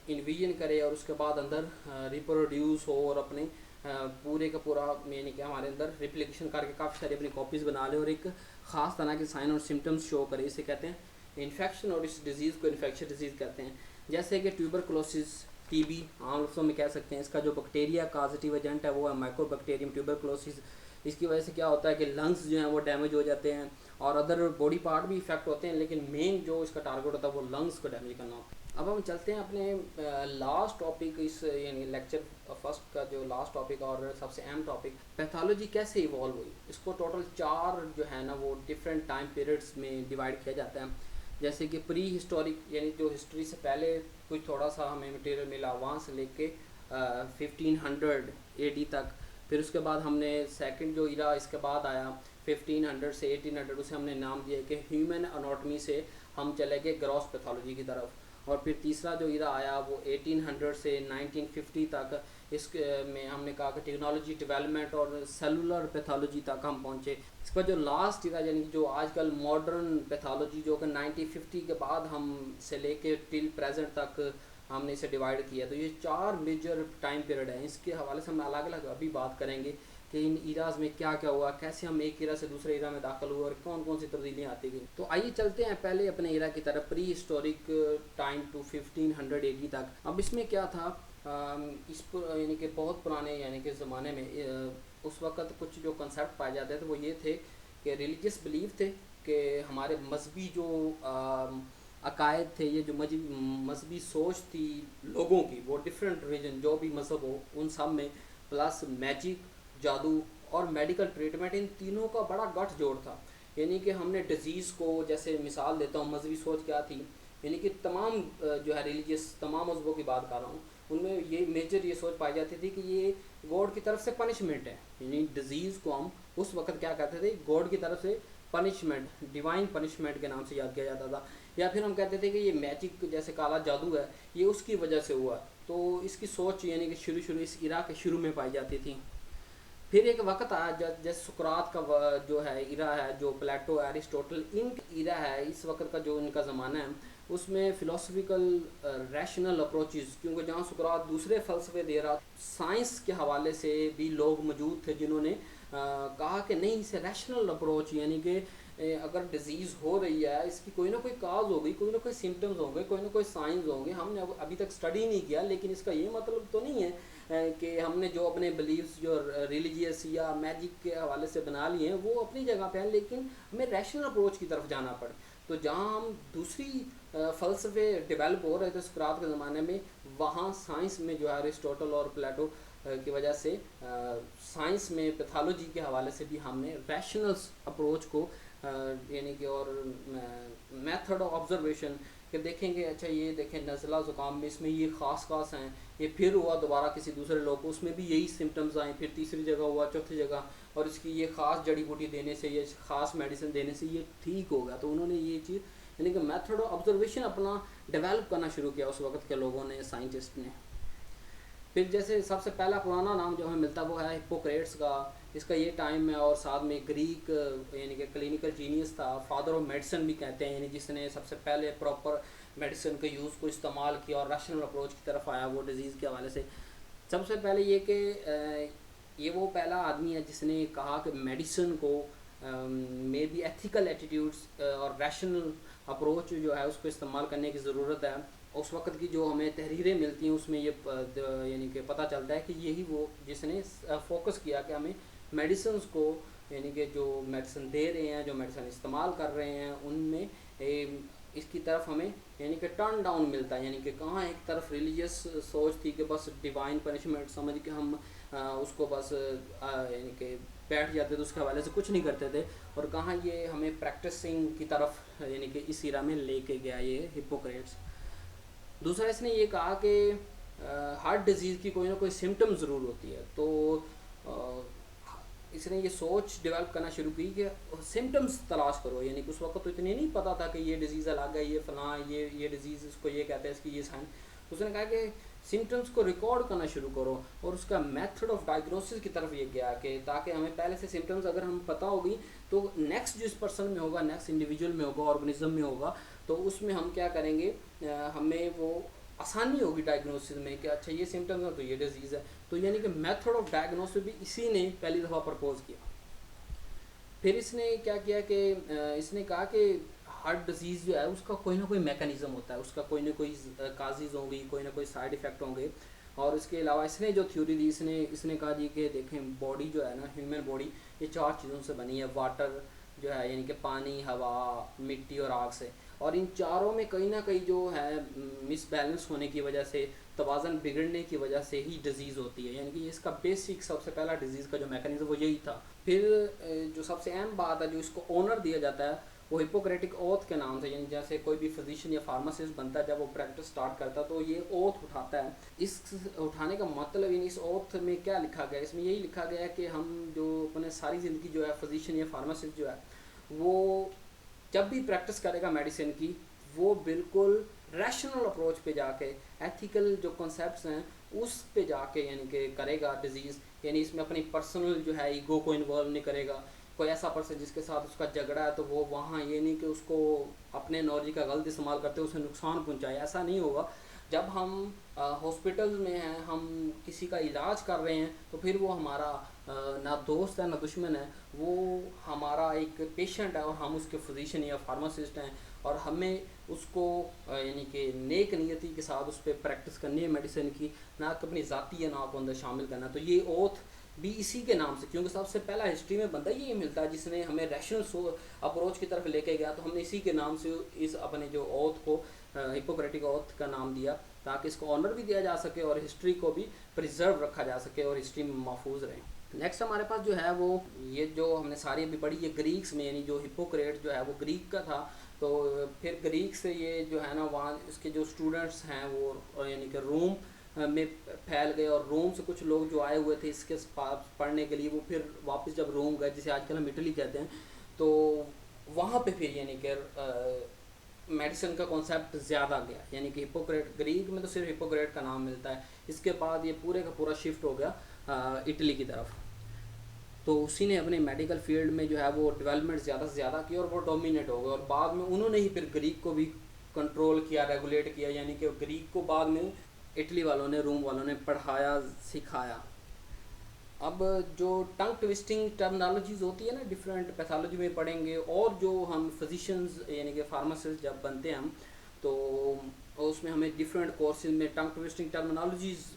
इन्विजन करे और उसके बाद अंदर रिप्रोड्यूस हो और अपने पूरे का पूरा यानी कि हमारे अंदर रिप्लिकेशन करके काफ़ी सारी अपनी कॉपीज़ बना ले और एक ख़ास तरह के साइन और सिम्टम्स शो करे। इसे कहते हैं इन्फेक्शन, और इस डिज़ीज़ को इन्फेक्शन डिजीज़ कहते हैं। जैसे कि ट्यूबरकुलोसिस, टीबी आम लफ्ज़ों में कह सकते हैं। इसका जो बैक्टीरिया काजेटिव एजेंट है वो है माइकोबैक्टीरियम ट्यूबरकुलोसिस। इसकी वजह से क्या होता है कि लंग्स जो हैं वो डैमेज हो जाते हैं और अदर बॉडी पार्ट भी इफेक्ट होते हैं, लेकिन मेन जो इसका टारगेट होता है वो लंग्स को डैमेज करना होता है। अब हम चलते हैं अपने लास्ट टॉपिक, इस यानी लेक्चर फर्स्ट का जो लास्ट टॉपिक और सबसे अहम टॉपिक, पैथोलॉजी कैसे इवॉल्व हुई। इसको टोटल 4 जो है ना वो डिफरेंट टाइम पीरियड्स में डिवाइड किया जाता है। जैसे कि प्री हिस्टोरिक यानी जो हिस्ट्री से पहले कुछ थोड़ा सा हमें मटेरियल मिला, वहाँ से लेके 1500 AD तक। फिर उसके बाद हमने सेकंड जो इरा इसके बाद आया 1500 से 1800, उसे हमने नाम दिया कि ह्यूमन एनाटॉमी से हम चले गए ग्रॉस पैथोलॉजी की तरफ। और फिर तीसरा जो इरा आया वो 1800 से 1950 तक, इस में हमने कहा कि टेक्नोलॉजी डेवलपमेंट और सेलुलर पैथोलॉजी तक हम पहुँचे। इसका जो लास्ट इरा यानी जो आजकल मॉडर्न पैथोलॉजी जो कि 1950 के बाद हम से लेके टिल प्रेजेंट तक हमने इसे डिवाइड किया। तो ये 4 मेजर टाइम पीरियड हैं। इसके हवाले से हम अलग अलग अभी बात करेंगे कि इन इराज में क्या क्या हुआ, कैसे हम एक इरा से दूसरे इरा में दाखिल हुए और कौन कौन सी तब्दीलियाँ आती गई। तो आइए चलते हैं पहले अपने इरा की तरफ, prehistoric time to 1500 AD तक। अब इसमें क्या था, इस पर यानी कि बहुत पुराने यानी कि ज़माने में उस वक़्त कुछ जो कंसेप्ट पाए जाते थे वो ये थे कि रिलीजियस बिलीफ थे कि हमारे मजहबी जो अकायद थे, ये जो मजहबी सोच थी लोगों की, वो डिफरेंट रिलीजन जो भी मज़हब हो उन सब में, प्लस मैजिक, जादू और मेडिकल ट्रीटमेंट, इन तीनों का बड़ा गठजोड़ था। यानी कि हमने डिजीज़ को, जैसे मिसाल देता हूँ, मजहबी सोच क्या थी, यानी कि तमाम जो है रिलीजियस तमाम मजहबों की बात कर रहा हूँ, उनमें ये मेजर ये सोच पाई जाती थी कि ये गॉड की तरफ से पनिशमेंट है। यानी डिजीज़ को हम उस वक्त क्या कहते थे, गॉड की तरफ से पनिशमेंट, डिवाइन पनिशमेंट के नाम से याद किया जाता था। या फिर हम कहते थे कि ये मैजिक जैसे काला जादू है, ये उसकी वजह से हुआ। तो इसकी सोच यानी कि शुरू इस इरा के शुरू में पाई जाती थी। फिर एक वक्त आया जैसे सुकरात का जो है इरा है, जो प्लेटो, एरिस्टोटल, इन इरा है, इस वक्त का जो इनका ज़माना है, उसमें फ़िलोसफिकल रैशनल अप्रोचेस, क्योंकि जहाँ सुकरात दूसरे फ़लसफ़े दे रहा, साइंस के हवाले से भी लोग मौजूद थे जिन्होंने कहा कि नहीं, इसे रैशनल अप्रोच, यानी कि अगर डिजीज़ हो रही है इसकी कोई ना कोई काज होगी, कोई ना कोई सिम्टम्स होंगे, कोई ना कोई साइंस होंगे, हमने अभी तक स्टडी नहीं किया, लेकिन इसका ये मतलब तो नहीं है कि हमने जो अपने बिलीव्स जो रिलीजियस या मैजिक के हवाले से बना लिए हैं वो अपनी जगह पे हैं, लेकिन हमें रैशनल अप्रोच की तरफ जाना पड़े। तो जहाँ हम दूसरी फ़लसफ़े डेवलप हो रहे थे सुकरात के ज़माने में, वहाँ साइंस में जो है अरिस्टोटल और प्लेटो की वजह से साइंस में पैथोलॉजी के हवाले से भी हमने रैशनल अप्रोच को यानी कि और मेथड ऑफ ऑब्जर्वेशन कि देखेंगे, अच्छा ये देखें नज़ला ज़ुकाम में इसमें ये ख़ास हैं, ये फिर हुआ दोबारा किसी दूसरे लोग को, उसमें भी यही सिम्टम्स आए, फिर तीसरी जगह हुआ, चौथी जगह, और इसकी ये ख़ास जड़ी बूटी देने से, ये ख़ास मेडिसिन देने से ये ठीक होगा। तो उन्होंने ये चीज़ यानी कि मेथड ऑफ ऑब्जर्वेशन अपना डेवलप करना शुरू किया उस वक्त के लोगों ने, साइंटिस्ट ने। फिर जैसे सबसे पहला पुराना नाम जो हमें मिलता है वो है हिप्पोक्रेट्स का। इसका ये टाइम है, और साथ में ग्रीक यानी कि क्लिनिकल जीनियस था, फादर ऑफ मेडिसिन भी कहते हैं, यानी जिसने सबसे पहले प्रॉपर मेडिसिन के यूज़ को इस्तेमाल किया और रैशनल अप्रोच की तरफ आया वो डिज़ीज़ के हवाले से। सबसे पहले ये कि ये वो पहला आदमी है जिसने कहा कि मेडिसिन को में भी एथिकल एटीट्यूड्स और रैशनल अप्रोच जो है उसको इस्तेमाल करने की ज़रूरत है। उस वक्त की जो हमें तहरीरें मिलती हैं उसमें ये यानी कि पता चलता है कि यही वो जिसने फोकस किया कि हमें मेडिसिन को, यानी कि जो मेडिसिन दे रहे हैं, जो मेडिसिन इस्तेमाल कर रहे हैं, उनमें इसकी तरफ हमें यानी कि टर्न डाउन मिलता है। यानी कि कहाँ एक तरफ रिलीजियस सोच थी कि बस डिवाइन पनिशमेंट समझ के हम उसको बस यानी कि बैठ जाते थे, उसके हवाले से कुछ नहीं करते थे, और कहाँ ये हमें प्रैक्टिसिंग की तरफ यानी कि इस इरा में लेके गया ये हिप्पोक्रेट्स। दूसरा इसने ये कहा कि हार्ट डिजीज़ की कोई ना कोई सिम्टम ज़रूर होती है। तो इसने ये सोच डेवलप करना शुरू की कि सिम्टम्स तलाश करो। यानी कि उस वक्त तो इतने नहीं पता था कि ये डिज़ीज़ अलग है, ये फ़लाँ, ये डिज़ीज़ इसको ये कहते हैं, इसकी ये साइन। उसने कहा कि सिम्टम्स को रिकॉर्ड करना शुरू करो। और उसका मेथड ऑफ डायग्नोसिस की तरफ ये गया कि ताकि हमें पहले से सिम्टम्स अगर हम पता होगी तो नेक्स्ट जिस पर्सन में होगा, नेक्स्ट इंडिविजुअल में होगा, ऑर्गेनिज्म में होगा, तो उसमें हम क्या करेंगे, हमें वो आसानी होगी डायग्नोसिस में कि अच्छा ये सिम्टम्स है तो ये डिजीज़ है। तो यानी कि मेथड ऑफ डायग्नोसिस भी इसी ने पहली दफ़ा प्रपोज किया। फिर इसने क्या किया कि इसने कहा कि हर डिजीज़ जो है उसका कोई ना कोई मैकेनिज़्म होता है, उसका कोई ना कोई काजेज़ होंगी, कोई ना कोई साइड इफ़ेक्ट होंगे। और इसके अलावा इसने जो थ्योरी दी, इसने कहा जी कि देखें बॉडी जो है ना, ह्यूमन बॉडी ये 4 चीज़ों से बनी है। वाटर जो है यानी कि पानी, हवा, मिट्टी और आग से। और इन चारों में कहीं ना कहीं जो है मिसबैलेंस होने की वजह से, तवाज़न बिगड़ने की वजह से ही डिज़ीज़ होती है। यानी कि इसका बेसिक सबसे पहला डिज़ीज़ का जो मैकेनिज़्म वो यही था। फिर जो सबसे अहम बात है, जो इसको ऑनर दिया जाता है वो हिपोक्रेटिक ओथ के नाम से। यानी जैसे कोई भी फिजिशियन या फार्मासिस्ट बनता है, जब वो प्रैक्टिस स्टार्ट करता है तो ये ओथ उठाता है। इस उठाने का मतलब, यानी इस ओथ में क्या लिखा गया, इसमें यही लिखा गया है कि हम जो अपने सारी ज़िंदगी जो है फिजिशियन या फार्मासिस्ट जो है वो जब भी प्रैक्टिस करेगा मेडिसिन की, वो बिल्कुल रैशनल अप्रोच पे जाके, एथिकल जो कॉन्सेप्ट्स हैं उस पे जाके यानी कि करेगा डिज़ीज़। यानी इसमें अपनी पर्सनल जो है ईगो को इन्वॉल्व नहीं करेगा। कोई ऐसा पर्सन जिसके साथ उसका झगड़ा है तो वो वहाँ ये नहीं कि उसको अपने नॉलेज का गलत इस्तेमाल करते उसे नुकसान पहुँचाए, ऐसा नहीं होगा। जब हम हॉस्पिटल्स में हैं, हम किसी का इलाज कर रहे हैं, तो फिर वो हमारा ना दोस्त है ना दुश्मन है, वो हमारा एक पेशेंट है और हम उसके फिजिशियन या फार्मासिस्ट हैं। और हमें उसको यानी कि नेक नियति के साथ उस पर प्रैक्टिस करनी है मेडिसिन की, ना कि अपनी ज़ाती या ना को अंदर शामिल करना। तो ये ओथ भी इसी के नाम से, क्योंकि सबसे पहला हिस्ट्री में बंदा ये मिलता है जिसने हमें रैशनल अप्रोच की तरफ लेके गया, तो हमने इसी के नाम से इस अपने जो ओथ को हिपोक्रेटिक ओथ का नाम दिया, ताकि इसको ऑनर भी दिया जा सके और हिस्ट्री को भी प्रिजर्व रखा जा सके और हिस्ट्री में महफूज रहे। नेक्स्ट हमारे पास जो है वो ये जो हमने सारी अभी पढ़ी, ये ग्रीक्स में, यानी जो हिपोक्रेट जो है वो ग्रीक का था। तो फिर ग्रीक से ये जो है ना वहाँ इसके जो स्टूडेंट्स हैं वो यानी कि रोम में फैल गए, और रोम से कुछ लोग जो आए हुए थे इसके पास पढ़ने के लिए, वो फिर वापस जब रोम गए, जिसे आजकल हम इटली कहते हैं, तो वहाँ पे फिर यानी कि मेडिसिन का कॉन्सेप्ट ज़्यादा गया। यानी कि हिपोक्रेट, ग्रीक में तो सिर्फ हिपोक्रेट का नाम मिलता है, इसके बाद ये पूरे का पूरा शिफ्ट हो गया इटली की तरफ। तो उसी ने अपने मेडिकल फील्ड में जो है वो डेवलपमेंट ज़्यादा से ज़्यादा की और वो डोमिनेट हो गए, और बाद में उन्होंने ही फिर ग्रीक को भी कंट्रोल किया, रेगुलेट किया। यानी कि ग्रीक को बाद में इटली वालों ने, रोम वालों ने पढ़ाया, सिखाया। अब जो टंग ट्विस्टिंग टर्मिनोलॉजीज़ होती है ना, डिफरेंट पैथोलॉजी में पढ़ेंगे, और जो हम फिजिशियंस यानी कि फार्मासिस्ट जब बनते हैं हम, तो उसमें हमें डिफरेंट कोर्सेज में टंग ट्विस्टिंग टर्मिनोलॉजीज़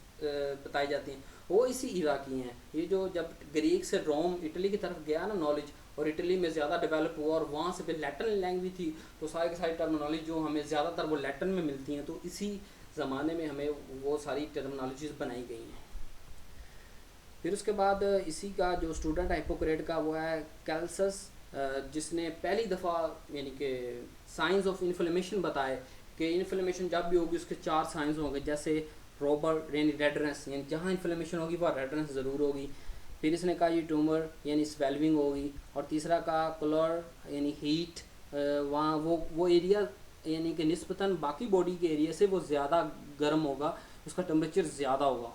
बताई जाती हैं, वो इसी इरा की हैं। ये जो जब ग्रीक से रोम इटली की तरफ गया ना नॉलेज, और इटली में ज़्यादा डेवलप हुआ, और वहाँ से फिर लैटिन लैंग्वेज थी, तो सारी की सारी टर्मिनोलॉजी जो हमें ज़्यादातर वो लैटिन में मिलती हैं, तो इसी ज़माने में हमें वो सारी टर्मिनोलॉजीज़ बनाई गई हैं। फिर उसके बाद इसी का जो स्टूडेंट है हिपोक्रेट का, वो है कैल्सस, जिसने पहली दफ़ा यानी कि साइंस ऑफ इन्फ्लेमेशन बताए कि इन्फ्लेमेशन जब भी होगी उसके 4 साइंस होंगे, जैसे रोबर यानी रेडनेस, यानी जहाँ इन्फ्लेमेशन होगी वहाँ रेडनेस ज़रूर होगी। फिर इसने कहा ये ट्यूमर यानी स्वेल्विंग होगी। और तीसरा कहा कलर यानी हीट, वहाँ वो एरिया यानी कि निस्बतन बाकी बॉडी के एरिया से वो ज़्यादा गर्म होगा, उसका टेम्परेचर ज़्यादा होगा।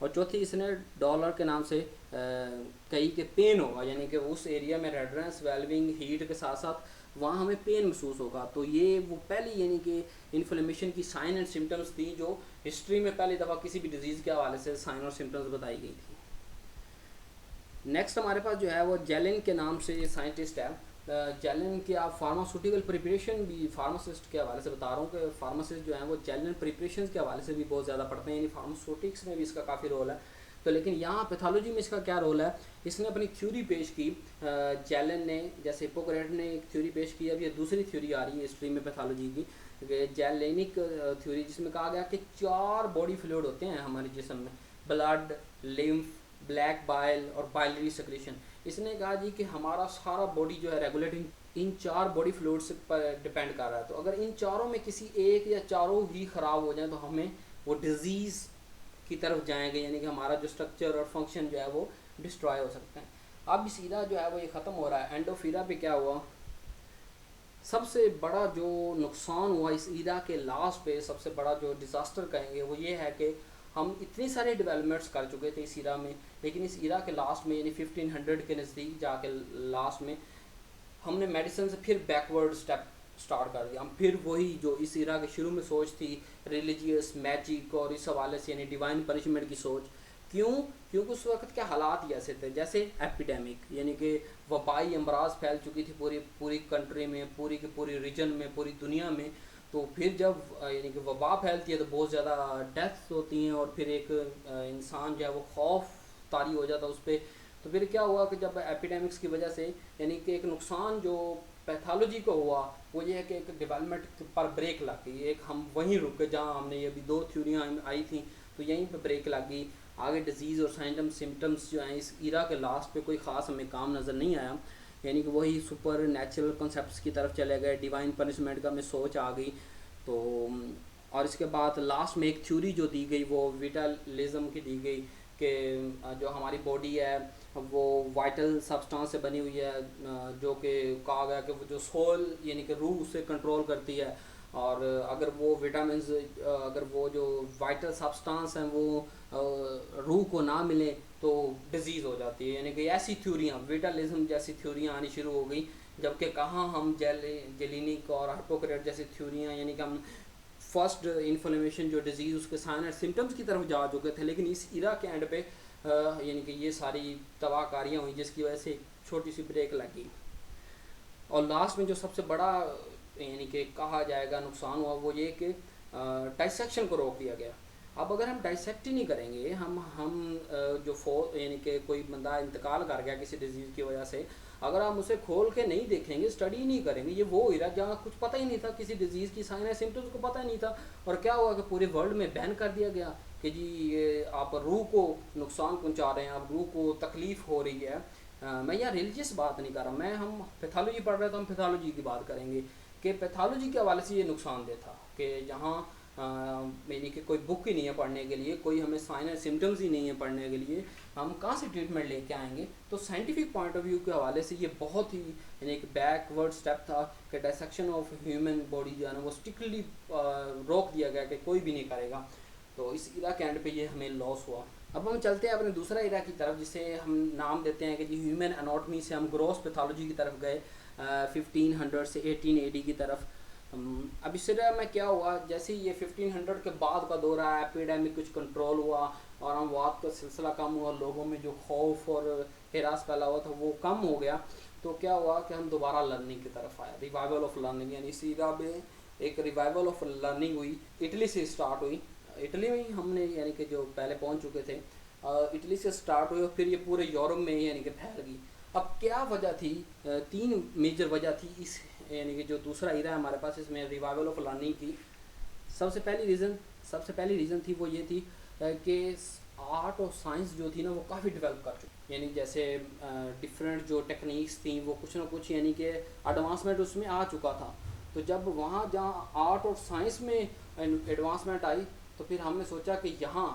और चौथी इसने डॉलर के नाम से कही के पेन होगा, यानी कि उस एरिया में रेडनेस, स्वेल्विंग, हीट के साथ साथ वहाँ हमें पेन महसूस होगा। तो ये वो पहली यानी कि इन्फ्लेमेशन की साइन एंड सिम्टम्स थी जो हिस्ट्री में पहली दफ़ा किसी भी डिजीज़ के हवाले से साइन और सिम्टम्स बताई गई थी। नेक्स्ट हमारे पास जो है वो जेलिन के नाम से साइंटिस्ट है। जेलिन की आप फार्मास्यूटिकल प्रिपरेशन भी, फार्मासिस्ट के हवाले से बता रहा हूँ कि फार्मासिस्ट जो हैं वो जेलिन प्रिपरेशन के हवाले से भी बहुत ज़्यादा पढ़ते हैं, यानी फार्मास्यूटिक्स में भी इसका काफ़ी रोल है। तो लेकिन यहाँ पैथोलॉजी में इसका क्या रोल है, इसने अपनी थ्योरी पेश की। जेलिन ने, जैसे हिपोक्रेट ने एक थ्योरी पेश की, अब ये दूसरी थ्योरी आ रही है हिस्ट्री में पैथोलॉजी की, जेलेनिक थ्योरी, जिसमें कहा गया कि 4 बॉडी फ्लूइड होते हैं हमारे जिस्म में, ब्लड, लिम्फ, ब्लैक बाइल और बाइलरी सेक्रेशन। इसने कहा जी कि हमारा सारा बॉडी जो है रेगुलेटिंग इन 4 बॉडी फ्लूइड्स पर डिपेंड कर रहा है। तो अगर इन चारों में किसी एक या चारों ही ख़राब हो जाए तो हमें वो डिज़ीज़ की तरफ जाएंगे, यानी कि हमारा जो स्ट्रक्चर और फंक्शन जो है वो डिस्ट्रॉय हो सकते हैं। अब सीधा जो है वो ये ख़त्म हो रहा है। एंडोफीरा पे क्या हुआ, सबसे बड़ा जो नुकसान हुआ इस ईरा के लास्ट पे, सबसे बड़ा जो डिज़ास्टर कहेंगे वो ये है कि हम इतनी सारी डेवलपमेंट्स कर चुके थे इस ईरा में, लेकिन इस ईरा के लास्ट में यानी 1500 के नज़दीक जाके लास्ट में हमने मेडिसिन से फिर बैकवर्ड स्टेप स्टार्ट कर दिया। हम फिर वही जो इस इरा के शुरू में सोच थी, रिलीजियस मैजिक और इस हवाले से यानी डिवाइन पनिशमेंट की सोच। क्यों? क्योंकि उस वक्त के हालात ऐसे थे, जैसे एपिडेमिक यानी कि वबाई अमराज फैल चुकी थी पूरी पूरी कंट्री में, पूरी की पूरी रीजन में, पूरी दुनिया में। तो फिर जब यानी कि वबा फैलती है तो बहुत ज़्यादा डेथ्स होती हैं, और फिर एक इंसान जो है वो खौफ तारी हो जाता है उस पर। तो फिर क्या हुआ कि जब एपिडेमिक्स की वजह से यानी कि एक नुकसान जो पैथोलॉजी को हुआ वो ये है कि एक डेवलपमेंट पर ब्रेक लग गई, एक हम वहीं रुक गए जहाँ हमने ये अभी दो थ्योरियाँ आई थी, तो यहीं पे ब्रेक लग गई। आगे डिजीज़ और सिम्टम्स जो हैं इस ईरा के लास्ट पे कोई ख़ास हमें काम नज़र नहीं आया, यानी कि वही सुपर नेचुरल कॉन्सेप्ट्स की तरफ चले गए, डिवाइन पनिशमेंट का हमें सोच आ गई। तो और इसके बाद लास्ट में एक थ्योरी जो दी गई वो विटलिज्म की दी गई कि जो हमारी बॉडी है वो वाइटल सब्सटेंस से बनी हुई है, जो कि कहा गया कि वो जो सोल यानी कि रूह उसे कंट्रोल करती है, और अगर वो विटामिन्स अगर वो जो वाइटल सब्सटेंस हैं वो रूह को ना मिले तो डिजीज़ हो जाती है। यानी कि ऐसी थ्योरियाँ, विटलिज्म जैसी थ्योरियाँ आनी शुरू हो गई, जबकि कहाँ हम जेलिनिक और हिपोक्रेट जैसी थ्योरियाँ यानी कि हम फर्स्ट इन्फ्लेमेशन जो डिजीज़ उसके साइन एंड सिम्टम्स की तरफ जा चुके थे, लेकिन इस इरा के एंड पे यानी कि ये सारी तबाहकारियाँ हुई जिसकी वजह से एक छोटी सी ब्रेक लगी। और लास्ट में जो सबसे बड़ा यानी कि कहा जाएगा नुकसान हुआ वो ये कि डाइसेक्शन को रोक दिया गया। अब अगर हम डाइसेक्ट ही नहीं करेंगे, हम जो यानी कि कोई बंदा इंतकाल कर गया किसी डिजीज़ की वजह से, अगर हम उसे खोल के नहीं देखेंगे, स्टडी नहीं करेंगे, ये वो इरा जहाँ कुछ पता ही नहीं था, किसी डिजीज़ की साइन सिम्टम्स को पता ही नहीं था, और क्या हुआ कि पूरे वर्ल्ड में बैन कर दिया गया कि जी ये आप रूह को नुकसान पहुँचा रहे हैं, आप रूह को तकलीफ़ हो रही है। मैं यहाँ रिलीजियस बात नहीं कर रहा, मैं हम पैथोलॉजी पढ़ रहे हैं तो हम पैथोलॉजी की बात करेंगे कि पैथोलॉजी के हवाले से ये नुकसानदेह था कि जहाँ यानी कि कोई बुक ही नहीं है पढ़ने के लिए, कोई हमें साइन एंड सिम्टम्स ही नहीं है पढ़ने के लिए, हम कहाँ से ट्रीटमेंट लेके आएंगे। तो साइंटिफिक पॉइंट ऑफ व्यू के हवाले से ये बहुत ही यानी कि बैकवर्ड स्टेप था कि डायसेक्शन ऑफ ह्यूमन बॉडी जो है ना वो स्ट्रिक्टली रोक दिया गया कि कोई भी नहीं करेगा। तो इस इरा के एंड पे ये हमें लॉस हुआ। अब हम चलते हैं अपने दूसरा इरा की तरफ जिसे हम नाम देते हैं कि जी ह्यूमन एनाटॉमी से हम ग्रॉस पैथोलॉजी की तरफ गए 1500 से 1880 की तरफ। अब इस तरह में क्या हुआ, जैसे ही ये 1500 के बाद का दौर आया, एपिडेमिक कुछ कंट्रोल हुआ और अमवात का सिलसिला कम हुआ, लोगों में जो खौफ और हिरास फैला हुआ था वो कम हो गया। तो क्या हुआ कि हम दोबारा लर्निंग की तरफ आए, रिवाइवल ऑफ लर्निंग, यानी इस इरा में एक रिवाइवल ऑफ लर्निंग हुई, इटली से स्टार्ट हुई। इटली में ही हमने यानी कि जो पहले पहुंच चुके थे, इटली से स्टार्ट हुई और फिर ये पूरे यूरोप में यानी कि फैल गई। अब क्या वजह थी? तीन मेजर वजह थी इस यानी कि जो दूसरा इरा है हमारे पास इसमें रिवाइवल ऑफ लर्निंग की। सबसे पहली रीज़न थी वो ये थी कि आर्ट और साइंस जो थी ना वो काफ़ी डेवलप कर चुकी, यानी जैसे डिफरेंट जो टेक्निक्स थी वो कुछ ना कुछ यानी कि एडवांसमेंट उसमें आ चुका था। तो जब वहाँ जहाँ आर्ट और साइंस में एडवांसमेंट आई तो फिर हमने सोचा कि यहाँ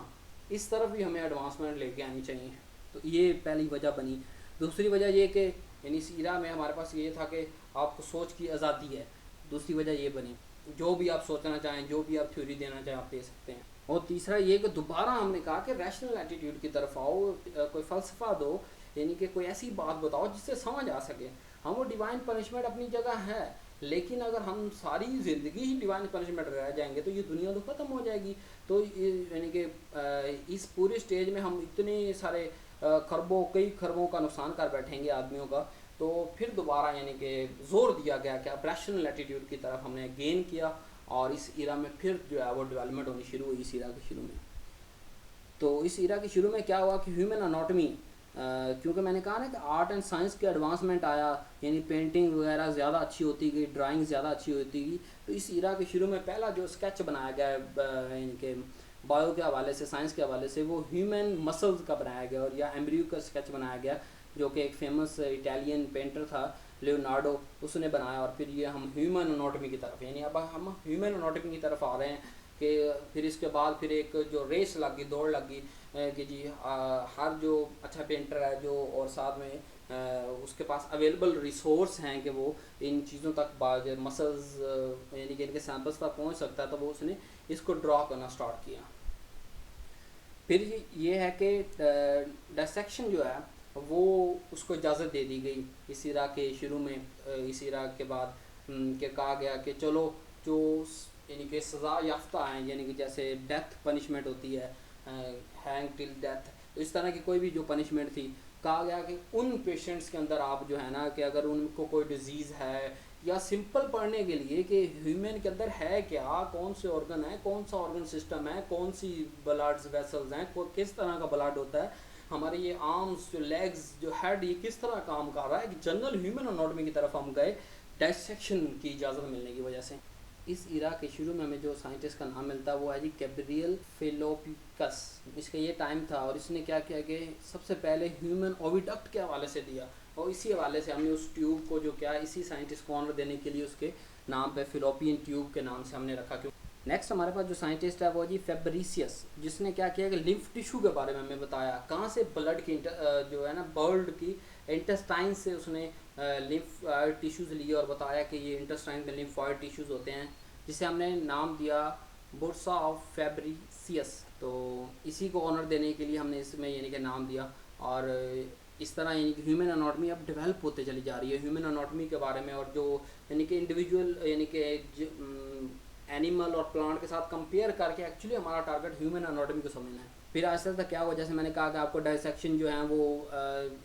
इस तरफ भी हमें एडवांसमेंट लेके आनी चाहिए। तो ये पहली वजह बनी। दूसरी वजह ये कि यानी इस इरा में हमारे पास ये था कि आपको सोच की आज़ादी है। दूसरी वजह ये बनी, जो भी आप सोचना चाहें, जो भी आप थ्योरी देना चाहें आप दे सकते हैं। और तीसरा ये कि दोबारा हमने कहा कि रैशनल एटीट्यूड की तरफ आओ, कोई फ़लसफ़ा दो, यानी कि कोई ऐसी बात बताओ जिससे समझ आ सके। हम वो डिवाइन पनिशमेंट अपनी जगह है, लेकिन अगर हम सारी ज़िंदगी ही डिवाइन पनिशमेंट रह जाएंगे तो ये दुनिया तो ख़त्म हो जाएगी। तो यानी कि इस पूरे स्टेज में हम इतने सारे खरबों कई खरबों का नुकसान कर बैठेंगे आदमियों का। तो फिर दोबारा यानी कि ज़ोर दिया गया कि अब रैशनल एटीट्यूड की तरफ हमने गेन किया, और इस इरा में फिर जो है वो डेवलपमेंट होनी शुरू हुई इस इरा के शुरू में। तो इस इरा के शुरू में क्या हुआ कि ह्यूमन अनाटमी, क्योंकि मैंने कहा ना कि आर्ट एंड साइंस के एडवांसमेंट आया, यानी पेंटिंग वगैरह ज़्यादा अच्छी होती गई, ड्राइंग ज़्यादा अच्छी होती गई। तो इस इरा के शुरू में पहला जो स्केच बनाया गया है यानी कि बायो के हवाले से, साइंस के हवाले से, वो ह्यूमन मसल्स का बनाया गया और या एम्ब्रियो का स्केच बनाया गया, जो कि एक फेमस इटालियन पेंटर था लियोनार्डो, उसने बनाया। और फिर ये हम ह्यूमन अनाटमी की तरफ, यानी अब हम ह्यूमन अनाटमी की तरफ आ रहे हैं कि फिर इसके बाद फिर एक जो रेस लग गई, दौड़ लग गई कि जी हर जो अच्छा पेंटर है जो और साथ में उसके पास अवेलेबल रिसोर्स हैं कि वो इन चीज़ों तक मसल्स यानी कि इनके सैम्पल्स तक पहुंच सकता है, तो वो उसने इसको ड्रॉ करना स्टार्ट किया। फिर ये है कि डायसेक्शन जो है वो उसको इजाज़त दे दी गई इस इरा के शुरू में। इस इरा के बाद कि कहा गया कि चलो जो यानी कि सज़ा याफ्ता हैं, यानी कि जैसे डेथ पनिशमेंट होती है, हैंग टिल डेथ, तो इस तरह की कोई भी जो पनिशमेंट थी, कहा गया कि उन पेशेंट्स के अंदर आप जो है ना कि अगर उनको कोई डिजीज़ है, या सिंपल पढ़ने के लिए कि ह्यूमन के अंदर है क्या, कौन से ऑर्गन है, कौन सा ऑर्गन सिस्टम है, कौन सी ब्लड वेसल्स हैं, किस तरह का ब्लड होता है, हमारे ये आर्म्स जो लेग्स जो हेड ये किस तरह काम कर रहा है, कि जनरल ह्यूमन अनाटॉमी की तरफ हम गए डायसेक्शन की इजाज़त मिलने की वजह से। इस इरा के शुरू में हमें जो साइंटिस्ट का नाम मिलता है वो है जी गैब्रियल फिलोपिकस। इसका ये टाइम था और इसने क्या किया कि सबसे पहले ह्यूमन ओविडक्ट के हवाले से दिया, और इसी हवाले से हमने उस ट्यूब को जो क्या इसी साइंटिस्ट को ऑनर देने के लिए उसके नाम पे फिलोपियन ट्यूब के नाम से हमने रखा। क्यों। नेक्स्ट हमारे पास जो साइंटिस्ट है वो जी फेब्रिसियस, जिसने क्या किया कि लिम्फ टिश्यू के बारे में हमें बताया, कहाँ से ब्लड की जो है ना बर्ड की इंटेस्टाइन से उसने लिम्फ टिश्यूज़ लिए और बताया कि ये इंटेस्टाइन में लिम्फॉइड टिश्यूज़ होते हैं, जिसे हमने नाम दिया बुर्सा ऑफ फेब्रिसियस। तो इसी को ऑनर देने के लिए हमने इसमें यानी कि नाम दिया। और इस तरह यानी कि ह्यूमन अनाटमी अब डेवलप होते चली जा रही है ह्यूमन अनाटमी के बारे में, और जो यानी कि इंडिविजुअल यानी कि एनिमल और प्लांट के साथ कंपेयर करके एक्चुअली हमारा टारगेट ह्यूमन अनाटमी को समझना है। फिर आहिस्ता आहिस्ता क्या हुआ, जैसे मैंने कहा कि आपको डायसेक्शन जो है वो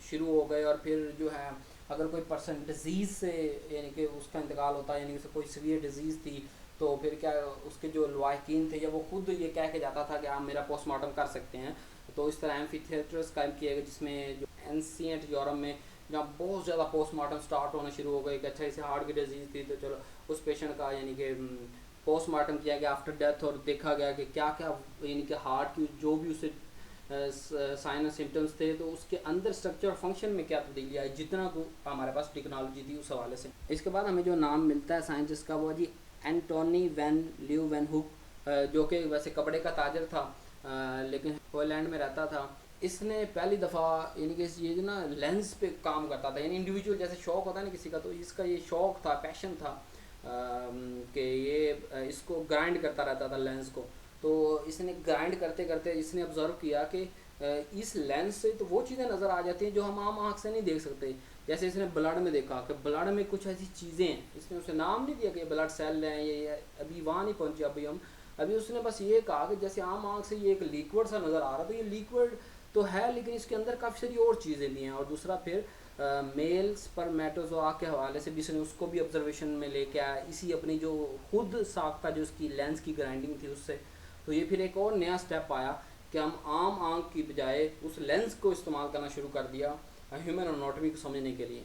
शुरू हो गए, और फिर जो है अगर कोई पर्सन डिजीज़ से यानी कि उसका इंतकाल होता है, यानी कि कोई सीवियर डिजीज़ थी, तो फिर क्या उसके जो लवाकिन थे या वो खुद ये कह के जाता था कि आप मेरा पोस्टमार्टम कर सकते हैं। तो इस तरह एम्फी थिएटर्स कायम किए गए, जिसमें जो एंशिएंट यूरोप में जहाँ बहुत ज़्यादा पोस्टमार्टम स्टार्ट होना शुरू हो गए कि अच्छा इसे हार्ट की डिजीज़ थी, तो चलो उस पेशेंट का यानी कि पोस्टमार्टम किया गया आफ्टर डेथ, और देखा गया कि क्या क्या यानी कि हार्ट की जो भी उसे साइन और सिम्टम्स थे, तो उसके अंदर स्ट्रक्चर और फंक्शन में क्या तब्दीली आई, जितना को हमारे पास टेक्नोलॉजी थी उस हवाले से। इसके बाद हमें जो नाम मिलता है साइंटिस्ट का वो जी एंटोनी वैन ल्यूवेनहुक, जो कि वैसे कपड़े का ताजर था, लेकिन हॉलैंड में रहता था। इसने पहली दफ़ा यानी कि ये जो ना लेंस पे काम करता था, यानी इंडिविजुअल जैसे शौक होता है ना किसी का, तो इसका ये शौक था, पैशन था कि ये इसको ग्राइंड करता रहता था लेंस को। तो इसने ग्राइंड करते करते इसने ऑब्ज़र्व किया कि इस लेंस से तो वो चीज़ें नज़र आ जाती हैं जो हम आम आँख से नहीं देख सकते। जैसे इसने ब्लड में देखा कि ब्लड में कुछ ऐसी चीज़ें हैं, इसने उसे नाम नहीं दिया कि ब्लड सेल हैं, ये अभी वहाँ नहीं पहुँचे अभी हम। अभी उसने बस ये कहा कि जैसे आम आँख से ये एक लिक्विड सा नज़र आ रहा, तो ये लिक्विड तो है लेकिन इसके अंदर काफ़ी सारी और चीज़ें भी हैं। और दूसरा फिर मेल स्पर्मेटोजोआ के हवाले से भी इसने उसको भी ऑब्जर्वेशन में लेके आया, इसी अपनी जो खुद साख्ता जो उसकी लेंस की ग्राइंडिंग थी उससे। तो ये फिर एक और नया स्टेप आया कि हम आम आँख की बजाय उस लेंस को इस्तेमाल करना शुरू कर दिया ह्यूमन अनाटॉमी को समझने के लिए।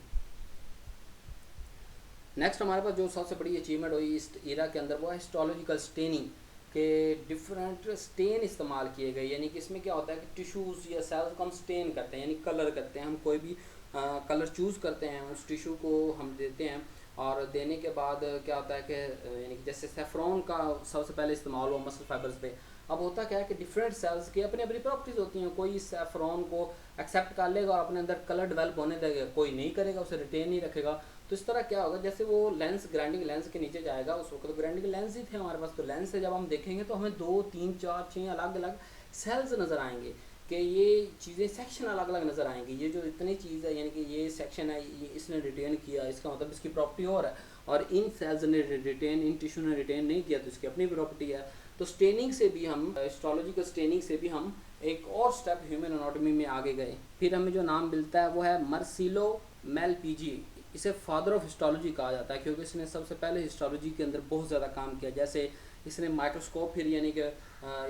नेक्स्ट हमारे पास जो सबसे बड़ी अचीवमेंट हुई इस एरा के अंदर वो है हिस्टोलॉजिकल स्टेनिंग के डिफरेंट स्टेन इस्तेमाल किए गए। यानी कि इसमें क्या होता है कि टिश्यूज़ या सेल्स को हम स्टेन करते हैं, यानी कलर करते हैं, हम कोई भी कलर चूज़ करते हैं, उस टिश्यू को हम देते हैं, और देने के बाद क्या होता है कि यानी कि जैसे सेफ्रॉन का सबसे पहले इस्तेमाल हुआ मसल फाइबर्स पे। अब होता क्या है कि डिफरेंट सेल्स की अपनी अपनी प्रॉपर्टीज़ होती हैं, कोई सेफ्रॉन को एक्सेप्ट कर लेगा और अपने अंदर कलर डेवलप होने देगा, कोई नहीं करेगा, उसे रिटेन नहीं रखेगा। तो इस तरह क्या होगा, जैसे वो लेंस ग्राइंडिंग लेंस के नीचे जाएगा, उस वक्त तो ग्राइंडिंग लेंस ही थे हमारे पास, तो लेंस से जब हम देखेंगे तो हमें 2 3 4 6 अलग अलग सेल्स नज़र आएंगे कि ये चीज़ें सेक्शन अलग अलग नज़र आएंगी। ये जो इतनी चीज़ है यानी कि ये सेक्शन है, ये इसने रिटेन किया, इसका मतलब इसकी प्रॉपर्टी और इन सेल्स ने रिटेन, इन टिश्यू ने रिटेन नहीं किया, तो इसकी अपनी प्रॉपर्टी है। तो स्टेनिंग से भी हम हिस्टोलॉजिकल स्टेनिंग से भी हम एक और स्टेप ह्यूमन एनाटॉमी में आगे गए। फिर हमें जो नाम मिलता है वो है मार्सिलो मेलपीजी। इसे फादर ऑफ हिस्टोलॉजी कहा जाता है क्योंकि इसने सबसे पहले हिस्टोलॉजी के अंदर बहुत ज़्यादा काम किया। जैसे इसने माइक्रोस्कोप फिर यानी कि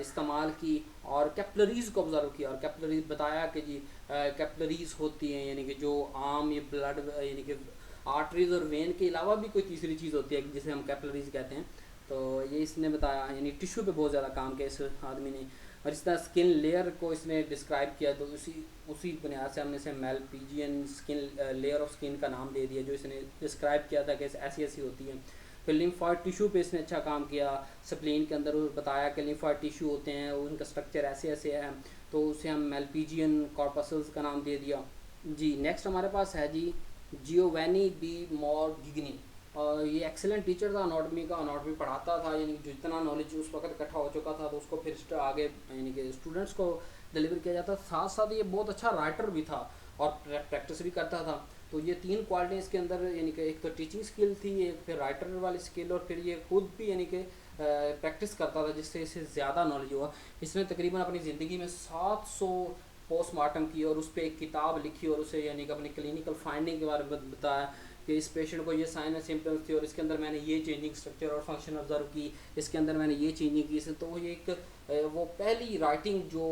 इस्तेमाल की और कैपिलरीज़ को ऑब्जर्व किया, और कैपिलरीज बताया कि जी कैपिलरीज़ होती हैं यानी कि जो आम ये ब्लड यानी कि आर्टरीज और वेन के अलावा भी कोई तीसरी चीज़ होती है जिसे हम कैपिलरीज कहते हैं। तो ये इसने बताया, यानी टिश्यू पे बहुत ज़्यादा काम किया इस आदमी ने। और इस तरह स्किन लेयर को इसने डिस्क्राइब किया, तो उसी बुनियाद से हमने इसे Malpighian skin layer of skin का नाम दे दिया, जो इसने डिस्क्राइब किया था कि ऐसी ऐसी होती है। फिर लिम्फॉइड टिश्यू पे इसने अच्छा काम किया, स्प्लीन के अंदर बताया कि लिम्फॉइड टिश्यू होते हैं, उनका स्ट्रक्चर ऐसे ऐसे है, तो उसे हम मेलपीजियन कॉर्पसल्स का नाम दे दिया। जी नेक्स्ट हमारे पास है जी जियोवैनी बी मॉर्गिगनी। और ये एक्सेलेंट टीचर था अनाटॉमी का, अनाटॉमी पढ़ाता था, यानी कि जितना नॉलेज उस वक्त इकट्ठा हो चुका था तो उसको फिर आगे यानी कि स्टूडेंट्स को डिलीवर किया जाता। साथ साथ ये बहुत अच्छा राइटर भी था और प्रैक्टिस भी करता था। तो ये तीन क्वालिटी इसके अंदर, यानी कि एक तो टीचिंग स्किल थी, एक फिर राइटर वाली स्किल, और फिर ये खुद भी यानी कि प्रैक्टिस करता था जिससे इसे ज़्यादा नॉलेज हुआ। इसने तकरीबन अपनी ज़िंदगी में 700 पोस्टमार्टम की और उस पर एक किताब लिखी और उसे यानी कि अपनी क्लिनिकल फाइंडिंग के बारे में बताया कि इस पेशेंट को ये साइन एंड सिम्टम्स थी और इसके अंदर मैंने ये चेंजिंग स्ट्रक्चर और फंक्शन ऑब्जर्व की, इसके अंदर मैंने ये चेंजिंग की। तो ये एक वो पहली राइटिंग जो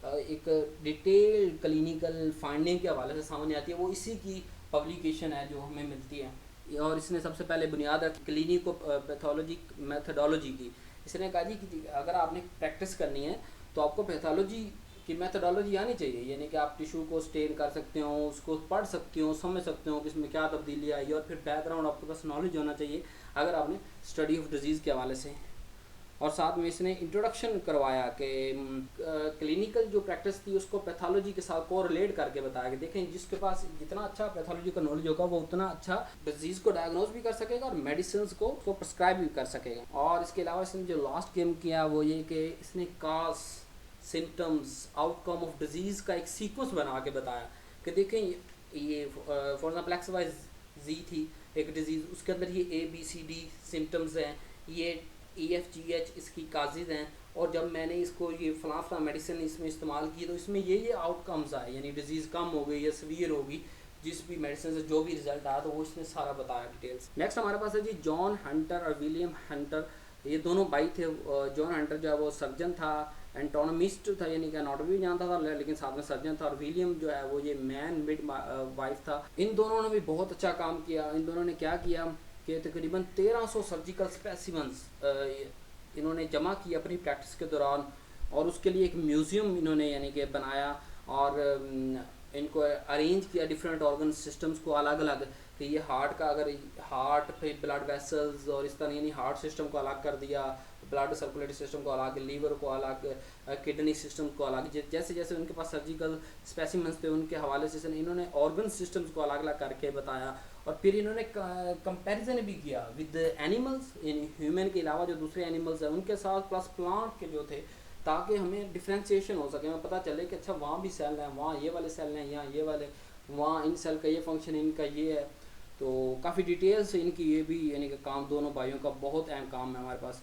एक डिटेल क्लिनिकल फाइंडिंग के हवाले से सामने आती है, वो इसी की पब्लिकेशन है जो हमें मिलती है। और इसने सबसे पहले बुनियाद रखी क्लिनिको पैथोलॉजी मेथडोलॉजी की। इसने कहा जी कि अगर आपने प्रैक्टिस करनी है तो आपको पैथोलॉजी की मेथडोलॉजी आनी चाहिए, यानी कि आप टिश्यू को स्टेन कर सकते हो, उसको पढ़ सकते हो, समझ सकते हो कि इसमें क्या तब्दीली आई, और फिर बैकग्राउंड आपके पास नॉलेज होना चाहिए अगर आपने स्टडी ऑफ डिजीज़ के हवाले से। और साथ में इसने इंट्रोडक्शन करवाया कि क्लिनिकल जो प्रैक्टिस थी उसको पैथोलॉजी के साथ कोरिलेट करके बताया कि देखें जिसके पास जितना अच्छा पैथोलॉजी का नॉलेज होगा वो उतना अच्छा डिजीज़ को डायग्नोज भी कर सकेगा और मेडिसिन को प्रिस्क्राइब भी कर सकेगा। और इसके अलावा इसने जो लास्ट गेम किया वो ये कि इसने काज सिम्टम्स आउटकम ऑफ डिजीज़ का एक सीक्वेंस बना के बताया कि देखें ये फॉर एग्जाम्पल एक्स वाई जी थी एक डिजीज़, उसके अंदर ये ABCD सिम्टम्स हैं, ये EFGH इसकी काजेज़ हैं, और जब मैंने इसको ये फलां मेडिसिन इसमें इस्तेमाल की तो इसमें ये आउटकम्स आए, यानी डिजीज़ कम हो गई या सीवियर होगी जिस भी मेडिसिन से जो भी रिजल्ट आया, तो वो इसने सारा बताया डिटेल्स। नेक्स्ट हमारे पास है जी जॉन हंटर और विलियम हंटर। ये दोनों भाई थे। जॉन हंटर जो है वो सर्जन था, एंटोनोमिस्ट था, यानी कि एनाटॉमी भी जानता था लेकिन साथ में सर्जन था, और विलियम जो है वो ये मैन मिड वाइफ था। इन दोनों ने भी बहुत अच्छा काम किया। इन दोनों ने क्या किया कि तकरीबन 1300 सर्जिकल स्पेसिमन्स इन्होंने जमा की अपनी प्रैक्टिस के दौरान, और उसके लिए एक म्यूज़ियम इन्होंने यानी कि बनाया और इनको अरेंज किया डिफरेंट ऑर्गन सिस्टम्स को अलग अलग, कि ये हार्ट का अगर हार्ट फिर ब्लड वेसल्स और इस तरह यानी हार्ट सिस्टम को अलग कर दिया, ब्लड सर्कुलेटरी सिस्टम को अलग, लीवर को अलग, किडनी सिस्टम को अलग, जैसे जैसे उनके पास सर्जिकल स्पेसिमेंस थे उनके हवाले से इन्होंने ऑर्गन सिस्टम्स को अलग अलग करके बताया। और फिर इन्होंने कंपैरिजन भी किया विद एनिमल्स, यानी ह्यूमन के अलावा जो दूसरे एनिमल्स हैं उनके साथ, प्लस प्लांट के जो थे, ताकि हमें डिफ्रेंशिएशन हो सके, हमें पता चले कि अच्छा वहाँ भी सेल हैं, वहाँ ये वाले सेल हैं, यहाँ ये वाले, वहाँ इन सेल का ये फंक्शन, इनका ये है। तो काफ़ी डिटेल से इनकी ये भी यानी कि काम, दोनों भाइयों का बहुत अहम काम है हमारे पास।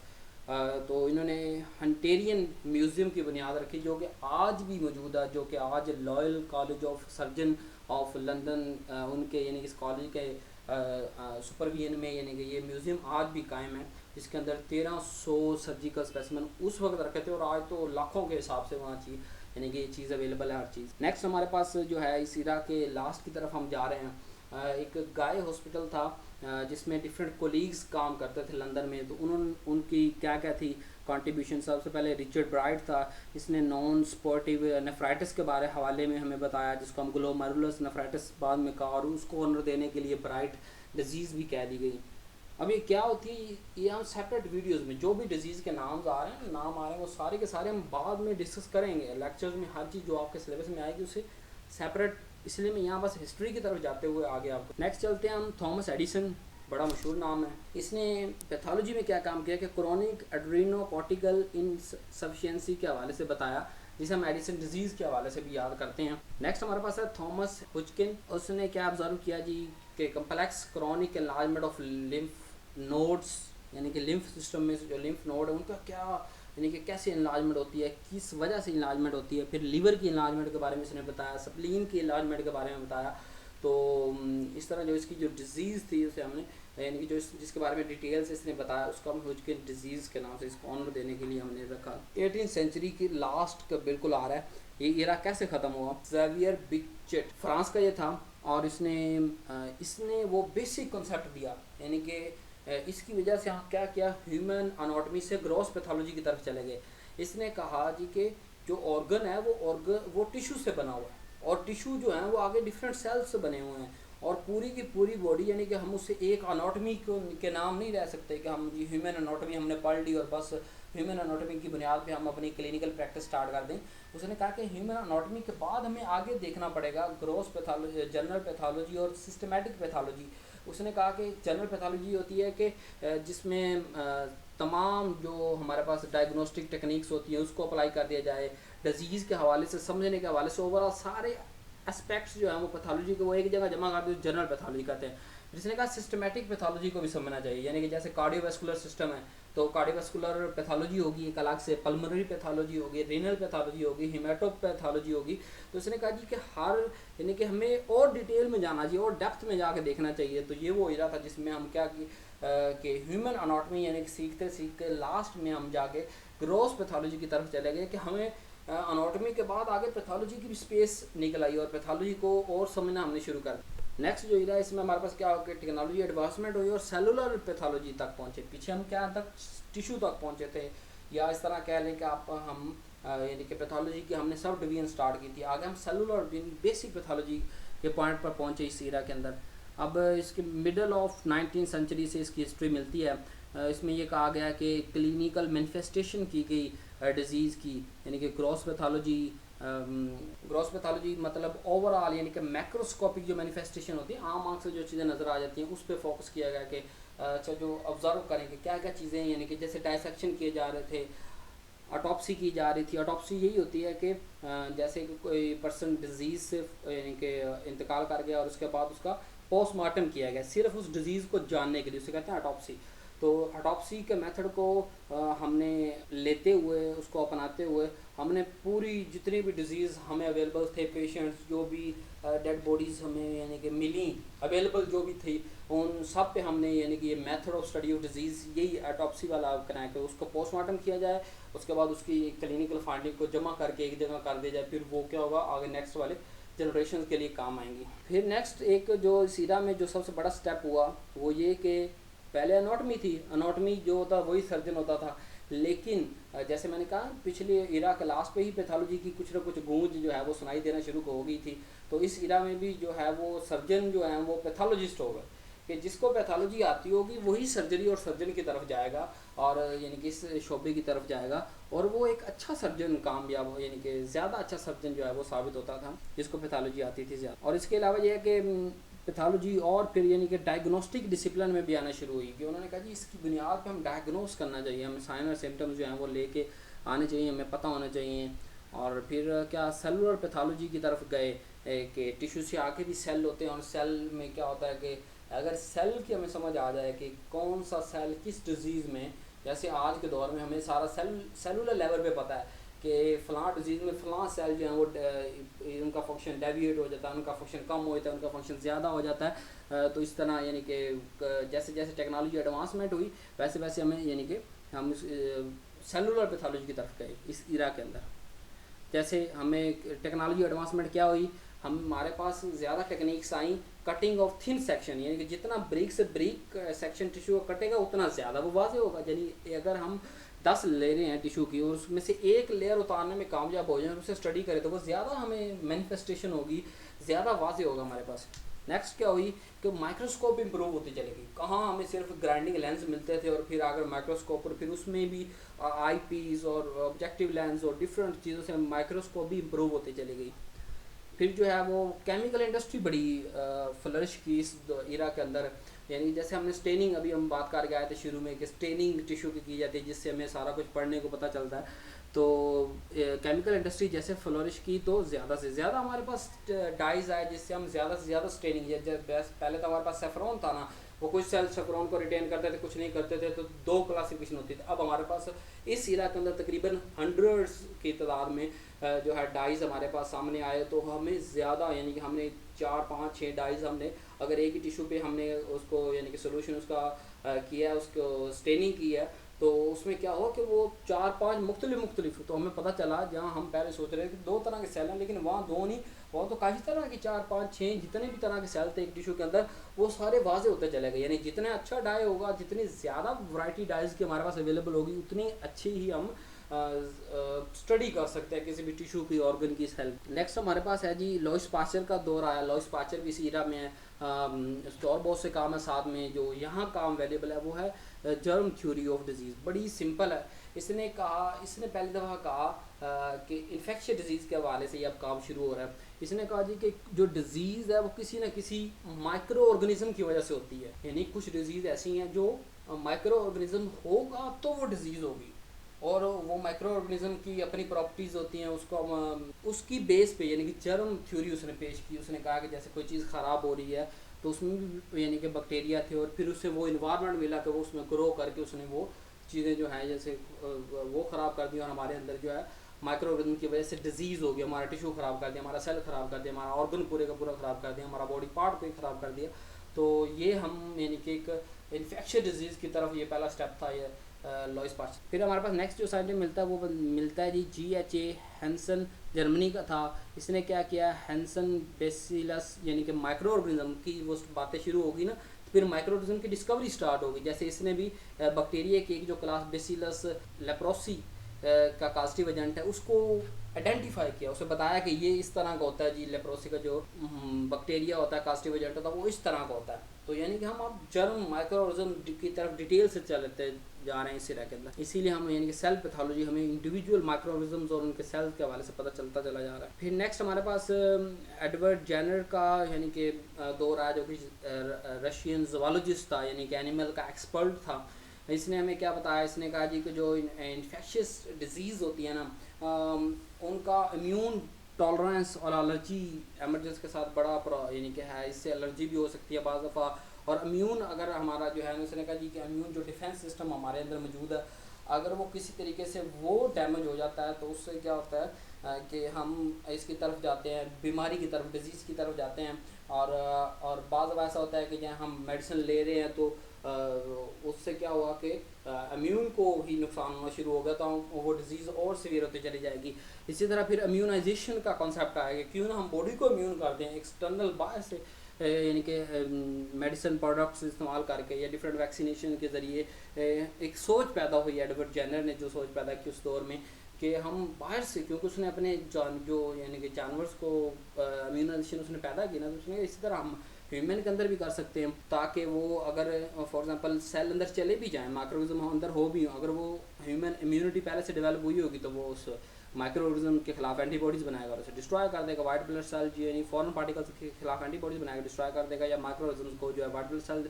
तो इन्होंने हंटेरियन म्यूज़ियम की बुनियाद रखी जो कि आज भी मौजूद है, जो कि आज loyal college of surgeon of London उनके यानी कि इस कॉलेज के सुपरविजन में यानी कि ये म्यूज़ियम आज भी कायम है, जिसके अंदर 1300 सर्जिकल स्पेसिमेन उस वक्त रखे थे और आज तो लाखों के हिसाब से वहाँ चीज़ यानी कि ये चीज़ अवेलेबल है हर चीज़। नेक्स्ट हमारे पास जो है इस इरा के लास्ट की तरफ हम जा रहे हैं। एक गाय हॉस्पिटल था जिसमें डिफरेंट कोलीग्स काम करते थे लंदन में, तो उन्होंने उनकी क्या क्या थी कंट्रीब्यूशन। सबसे पहले रिचर्ड ब्राइट था, इसने नॉन स्पोर्टिव नेफ्राइटिस के बारे हवाले में हमें बताया, जिसको हम ग्लोमेरुलस नेफ्राइटिस बाद में कहा, और उसको ऑनर देने के लिए ब्राइट डिजीज़ भी कह दी गई। अब ये क्या होती है, ये हम सेपरेट वीडियोस में जो भी डिजीज़ के नाम आ रहे हैं वो सारे के सारे हम बाद में डिस्कस करेंगे लेक्चर्स में। हर चीज़ जो आपके सिलेबस में आएगी उसे सेपरेट, इसलिए मैं यहाँ बस हिस्ट्री की तरफ जाते हुए आगे आपको नेक्स्ट चलते हैं हम। थॉमस एडिसन, बड़ा मशहूर नाम है। इसने पैथोलॉजी में क्या काम किया कि क्रोनिक एड्रीनोकॉर्टिकल इनसफिशिएंसी के हवाले से बताया, जिसे हम एडिसन डिजीज़ के हवाले से भी याद करते हैं। नेक्स्ट हमारे पास है थॉमस हुजकिन। उसने क्या ऑब्जर्व किया जी कि complex chronic enlargement of lymph nodes, यानी कि लिम्फ सिस्टम में जो लिम्फ नोड है उनका क्या यानी कि कैसे इन्लार्जमेंट होती है, किस वजह से इन्लार्जमेंट होती है। फिर लीवर की इन्लार्जमेंट के बारे में इसने बताया, स्प्लीन की इन्लार्जमेंट के बारे में बताया। तो इस तरह जो इसकी जो डिज़ीज़ थी उसे हमने यानी कि जो जिसके बारे में डिटेल से इसने बताया उसको हम हुजकिन डिजीज़ के नाम से इसको ऑनर देने के लिए हमने रखा। 18th सेंचुरी की लास्ट का बिल्कुल आ रहा है। ये इरा कैसे ख़त्म हुआ, ज़ेवियर बिचेट फ्रांस का ये था, और इसने वो बेसिक कॉन्सेप्ट दिया, यानी कि इसकी वजह से हम क्या किया, ह्यूमन अनाटॉमी से ग्रॉस पैथोलॉजी की तरफ चले गए। इसने कहा जी कि जो ऑर्गन है वो टिश्यू से बना हुआ है, और टिश्यू जो है वो आगे डिफरेंट सेल्स से बने हुए हैं, और पूरी की पूरी बॉडी यानी कि हम उससे एक अनाटॉमी के नाम नहीं रह सकते कि हम ह्यूमन अनाटॉमी हमने पढ़ ली और बस ह्यूमन अनाटॉमी की बुनियाद पे हम अपनी क्लिनिकल प्रैक्टिस स्टार्ट कर दें। उसने कहा कि ह्यूमन अनाटॉमी के बाद हमें आगे देखना पड़ेगा ग्रॉस पैथोलॉजी, जनरल पैथोलॉजी और सिस्टमेटिक पैथोलॉजी। उसने कहा कि जनरल पैथोलॉजी होती है कि जिसमें तमाम जो हमारे पास डायग्नोस्टिक टेक्निक्स होती हैं उसको अप्लाई कर दिया जाए, डिजीज़ के हवाले से, समझने के हवाले से, ओवरऑल सारे एस्पेक्ट्स जो हैं वो पैथोलॉजी को वो एक जगह जमा कर दो, जनरल पैथोलॉजी कहते हैं। जिसने कहा सिस्टमेटिक पैथोलॉजी को भी समझना चाहिए, यानी कि जैसे कार्डियोवैस्कुलर सिस्टम है तो कार्डियोवैस्कुलर पैथोलॉजी होगी एक अलग से, पल्मोनरी पैथोलॉजी होगी, रीनल पैथोलॉजी होगी, हिमेटोपैथोलॉजी होगी। तो उसने कहा जी कि हर, यानी कि हमें और डिटेल में जाना चाहिए और डेप्थ में जाके देखना चाहिए। तो ये वो इरा था जिसमें हम क्या कि ह्यूमन अनाटॉमी यानी कि सीखते सीखते लास्ट में हम जाके ग्रॉस पैथोलॉजी की तरफ चले गए कि हमें अनाटॉमी के बाद आगे पैथोलॉजी की भी स्पेस निकल आई और पैथोलॉजी को और समझना हमने शुरू कर दिया। नेक्स्ट जो इरा इसमें हमारे पास क्या हो कि टेक्नोलॉजी एडवांसमेंट हुई और सेलुलर पैथोलॉजी तक पहुँचे। पीछे हम क्या तक टिश्यू तक पहुँचे थे, या इस तरह कह लें कि आप हम यानी कि पैथोलॉजी की हमने सब डिवीजन स्टार्ट की थी, आगे हम सेलुलर बेसिक पैथोलॉजी के पॉइंट पर पहुँचे इस इरा के अंदर। अब इसके मिडल ऑफ 19th सेंचुरी से इसकी हिस्ट्री मिलती है। इसमें ये कहा गया कि क्लिनिकल मैनिफेस्टेशन की गई डिज़ीज़ की, यानी कि ग्रॉस पैथोलॉजी मतलब ओवरऑल यानी कि मैक्रोस्कोपिक जो मैनिफेस्टेशन होती है, आम आँख से जो चीज़ें नज़र आ जाती हैं उस पर फोकस किया गया कि अच्छा जो ऑब्जर्व करेंगे क्या क्या चीज़ें, यानी कि जैसे डायसेक्शन किए जा रहे थे, ऑटोप्सी की जा रही थी। ऑटोप्सी यही होती है कि जैसे कि कोई पर्सन डिजीज़ से यानी कि इंतकाल कर गया और उसके बाद उसका पोस्टमार्टम किया गया सिर्फ उस डिज़ीज़ को जानने के लिए, उसे कहते हैं ऑटोप्सी। तो ऑटोप्सी के मेथड को हमने लेते हुए, उसको अपनाते हुए, हमने पूरी जितनी भी डिज़ीज़ हमें अवेलेबल थे, पेशेंट्स जो भी डेड बॉडीज़ हमें यानी कि मिली अवेलेबल जो भी थी, उन सब पे हमने यानी कि ये method of study of disease यही ऑटोप्सी वाला बनाया कि उसको पोस्टमार्टम किया जाए, उसके बाद उसकी क्लिनिकल फाइंडिंग को जमा करके एक जगह कर दिया जाए, फिर वो क्या होगा आगे नेक्स्ट वाले जनरेशन के लिए काम आएंगी। फिर नेक्स्ट एक जो सीरा में जो सबसे बड़ा स्टेप हुआ वो ये कि पहले अनाटॉमी थी, अनाटॉमी जो होता वही सर्जन होता था, लेकिन जैसे मैंने कहा पिछले इरा के लास्ट पे ही पैथोलॉजी की कुछ ना कुछ गूंज जो है वो सुनाई देना शुरू हो गई थी। तो इस इरा में भी जो है वो सर्जन जो है वो पैथोलॉजिस्ट हो गए कि जिसको पैथोलॉजी आती होगी वही सर्जरी और सर्जन की तरफ जाएगा और यानी कि इस शोबे की तरफ जाएगा और वो एक अच्छा सर्जन कामयाब हो, यानी कि ज़्यादा अच्छा सर्जन जो है वो साबित होता था जिसको पैथोलॉजी आती थी ज़्यादा। और इसके अलावा यह है कि पैथोलॉजी और फिर यानी कि डायग्नोस्टिक डिसिप्लिन में भी आना शुरू हुई कि उन्होंने कहा जी इसकी बुनियाद पे हम डायग्नोस करना चाहिए, हमें साइन और सिम्टम्स जो हैं वो लेके आने चाहिए, हमें पता होना चाहिए। और फिर क्या सेलुलर पैथोलॉजी की तरफ गए कि टिश्यू से आके भी सेल होते हैं और सेल में क्या होता है कि अगर सेल की हमें समझ आ जाए कि कौन सा सेल किस डिज़ीज़ में, जैसे आज के दौर में हमें सारा सेलुलर लेवल पे पता है कि फ़लाँ डिज़ीज़ में फ़लाँ सेल जो हैं वो उनका फंक्शन डेविएट हो जाता है, उनका फंक्शन कम हो जाता है, उनका फंक्शन ज़्यादा हो जाता है। तो इस तरह यानी कि जैसे जैसे टेक्नोलॉजी एडवांसमेंट हुई वैसे वैसे हमें यानी कि हम सेलुलर पैथोलॉजी की तरफ गए इस इरा के अंदर। जैसे हमें टेक्नोलॉजी एडवांसमेंट क्या हुई, हमारे पास ज़्यादा techniques I cutting of thin section, यानी कि जितना ब्रीक से ब्रीक सेक्शन टिश्यू को कटेगा उतना ज़्यादा वो वाज़ेह होगा। यानी अगर हम 10 ले रहे हैं टिश्यू की और उसमें से एक लेयर उतारने में कामयाब हो जाए और उसे स्टडी करें तो वो ज़्यादा हमें मैनिफेस्टेशन होगी, ज़्यादा वाज़ेह होगा हमारे पास। नेक्स्ट क्या हुई कि माइक्रोस्कोप इंप्रूव होती चलेगी। कहाँ हमें सिर्फ ग्राइंडिंग लेंस मिलते थे और फिर अगर माइक्रोस्कोप और फिर उसमें भी आई पीस और ऑब्जेक्टिव लेंस और डिफरेंट चीज़ों से माइक्रोस्कोप भी इंप्रूव होती चली गई। फिर जो है वो केमिकल इंडस्ट्री बड़ी फ्लरिश की इस इरा के अंदर, यानी जैसे हमने स्टेनिंग अभी हम बात करके आए थे शुरू में कि स्टेनिंग टिश्यू की जाती है जिससे हमें सारा कुछ पढ़ने को पता चलता है। तो केमिकल इंडस्ट्री जैसे फ्लोरिश की तो ज़्यादा से ज़्यादा हमारे पास डाइज आए जिससे हम ज़्यादा से ज़्यादा स्टेनिंग, पहले तो हमारे पास सेफ्रॉन था ना, वो कुछ सेल सेफ्रॉन को रिटेन करते थे कुछ नहीं करते थे, तो 2 क्लासिफिकेशन होती थी। अब हमारे पास इस इरा के अंदर तकरीबन हंड्रेड्स की तादाद में जो है डाइज हमारे पास सामने आए। तो हमें ज़्यादा यानी कि हमने 4, 5, 6 डाइज हमने अगर एक ही टिश्यू पे हमने उसको यानी कि सोल्यूशन उसका किया है, उसको स्टेनिंग की है, तो उसमें क्या हो कि वो 4-5 मुख्तलिफ, तो हमें पता चला जहाँ हम पहले सोच रहे थे कि 2 तरह के सेल हैं, लेकिन वहाँ 2 नहीं, वहाँ तो काफ़ी तरह के 4, 5, 6 जितने भी तरह के सेल थे एक टिश्यू के अंदर वो सारे वाजे होते चले गए। यानी जितना अच्छा डाई होगा, जितनी ज़्यादा वैरायटी डाइज की हमारे पास अवेलेबल होगी उतनी अच्छी ही हम स्टडी कर सकते हैं किसी भी टिश्यू की ऑर्गन की हेल्प। नेक्स्ट हमारे पास है जी लॉइस पास्चर का दौर आया। लॉइस पास्चर भी इस ईरा में है। इसके और बहुत से काम है साथ में, जो यहाँ काम अवेलेबल है वो है जर्म थ्योरी ऑफ डिजीज़। बड़ी सिंपल है। इसने पहली दफ़ा कहा कि इन्फेक्शियस डिजीज़ के हवाले से ये अब काम शुरू हो रहा है। इसने कहा जी कि जो डिजीज़ है वो किसी न किसी माइक्रो ऑर्गेनिज्म की वजह से होती है, यानी कुछ डिजीज़ ऐसी हैं जो माइक्रो ऑर्गेनिज्म होगा तो वो डिजीज़ होगी, और वो माइक्रो ऑर्गेनिज्म की अपनी प्रॉपर्टीज़ होती हैं, उसको उसकी बेस पे यानी कि जर्म थ्योरी उसने पेश की। उसने कहा कि जैसे कोई चीज़ ख़राब हो रही है तो उसमें भी यानी कि बैक्टीरिया थे, और फिर उसे वो इन्वायरमेंट मिला कि वो उसमें ग्रो करके उसने वो चीज़ें जो हैं जैसे वो ख़राब कर दी, और हमारे अंदर जो है माइक्रो ऑर्गेनिज्म की वजह से डिजीज़ हो गया, हमारा टिश्यू ख़राब कर दिया, हमारा सेल ख़राब कर दिया, हमारा ऑर्गन पूरे का पूरा ख़राब कर दिया, हमारा बॉडी पार्ट को ही ख़राब कर दिया। तो ये हम यानी कि एक इन्फेक्शियस डिजीज़ की तरफ ये पहला स्टेप था ये लॉइस पास्चर। फिर हमारे पास नेक्स्ट जो साइंटिस्ट मिलता है वो मिलता है जी GHA हैंसन, जर्मनी का था। इसने क्या किया, हैंसन बेसिलस यानी कि माइक्रो ऑर्गेनिज्म की वो बातें शुरू होगी ना, तो फिर माइक्रो ऑर्गेनिज्म की डिस्कवरी स्टार्ट होगी। जैसे इसने भी बैक्टीरिया की एक जो क्लास बेसिलस लेप्रोसी का कास्टिव एजेंट है उसको आइडेंटिफाई किया, उसे बताया कि ये इस तरह का होता है जी, लेप्रोसी का जो बैक्टीरिया होता है कास्टिव एजेंट होता है वो इस तरह का होता है। तो यानी कि हम अब जर्म माइक्रो ऑर्गेनिज्म की तरफ डिटेल से चलते जा रहे हैं इस सिरा के अंदर। इसीलिए हम यानी कि सेल पैथोलॉजी हमें इंडिविजुअल माइक्रो ऑर्गेनिज्म्स और उनके सेल्स के हवाले से पता चलता चला जा रहा है। फिर नेक्स्ट हमारे पास एडवर्ड जेनर का यानी कि दौर आया, जो कि रशियन ज़ूलॉजिस्ट था, यानी कि एनिमल का एक्सपर्ट था। इसने हमें क्या बताया, इसने कहा जी कि जो इन्फेक्शियस डिजीज़ होती है ना, उनका इम्यून टॉलरेंस और एलर्जी एमरजेंस के साथ बड़ा यानी कि है, इससे एलर्जी भी हो सकती है बाज़ दफ़ा। और इम्यून अगर हमारा जो है, उसने कहा जी कि इम्यून जो डिफेंस सिस्टम हमारे अंदर मौजूद है, अगर वो किसी तरीके से वो डैमेज हो जाता है तो उससे क्या होता है कि हम इसकी तरफ जाते हैं, बीमारी की तरफ, डिजीज़ की तरफ जाते हैं। और बाज़ ऐसा होता है कि जहाँ हम मेडिसिन ले रहे हैं तो उससे क्या हुआ कि इम्यून को ही नुकसान होना शुरू हो गया, तो वो डिज़ीज़ और सीवियर होती चली जाएगी। इसी तरह फिर इम्यूनाइजेशन का कॉन्सेप्ट आएगा, क्यों ना हम बॉडी को इम्यून कर दें एक्सटर्नल बाहर से, यानी कि मेडिसिन प्रोडक्ट्स इस्तेमाल करके या डिफरेंट वैक्सीनेशन के ज़रिए। एक सोच पैदा हुई, एडवर्ड जेनर ने जो सोच पैदा की उस दौर में, कि हम बाहर से, क्योंकि उसने अपने जो यानी कि जानवर्स को इम्यूनाइजेशन उसने पैदा की ना, तो उसने इसी तरह हम ह्यूमन के अंदर भी कर सकते हैं, ताकि वो अगर फॉर एग्जांपल सेल अंदर चले भी जाएं, माइक्रोऑर्गेनिज्म अंदर हो भी, अगर वो ह्यूमन इम्यूनिटी पहले से डेवलप हुई होगी तो वो उस माइक्रोऑर्गेनिज्म के खिलाफ एंटीबॉडीज़ बनाएगा और उसे डिस्ट्रॉय कर देगा। वाइट ब्लड सेल यानी फॉरेन पार्टिकल्स के खिलाफ एंटीबॉडीज़ बनाएगा, डिस्ट्रॉय कर देगा, या माइक्रोऑर्गेनिज्म को जो है वाइट ब्लड सेल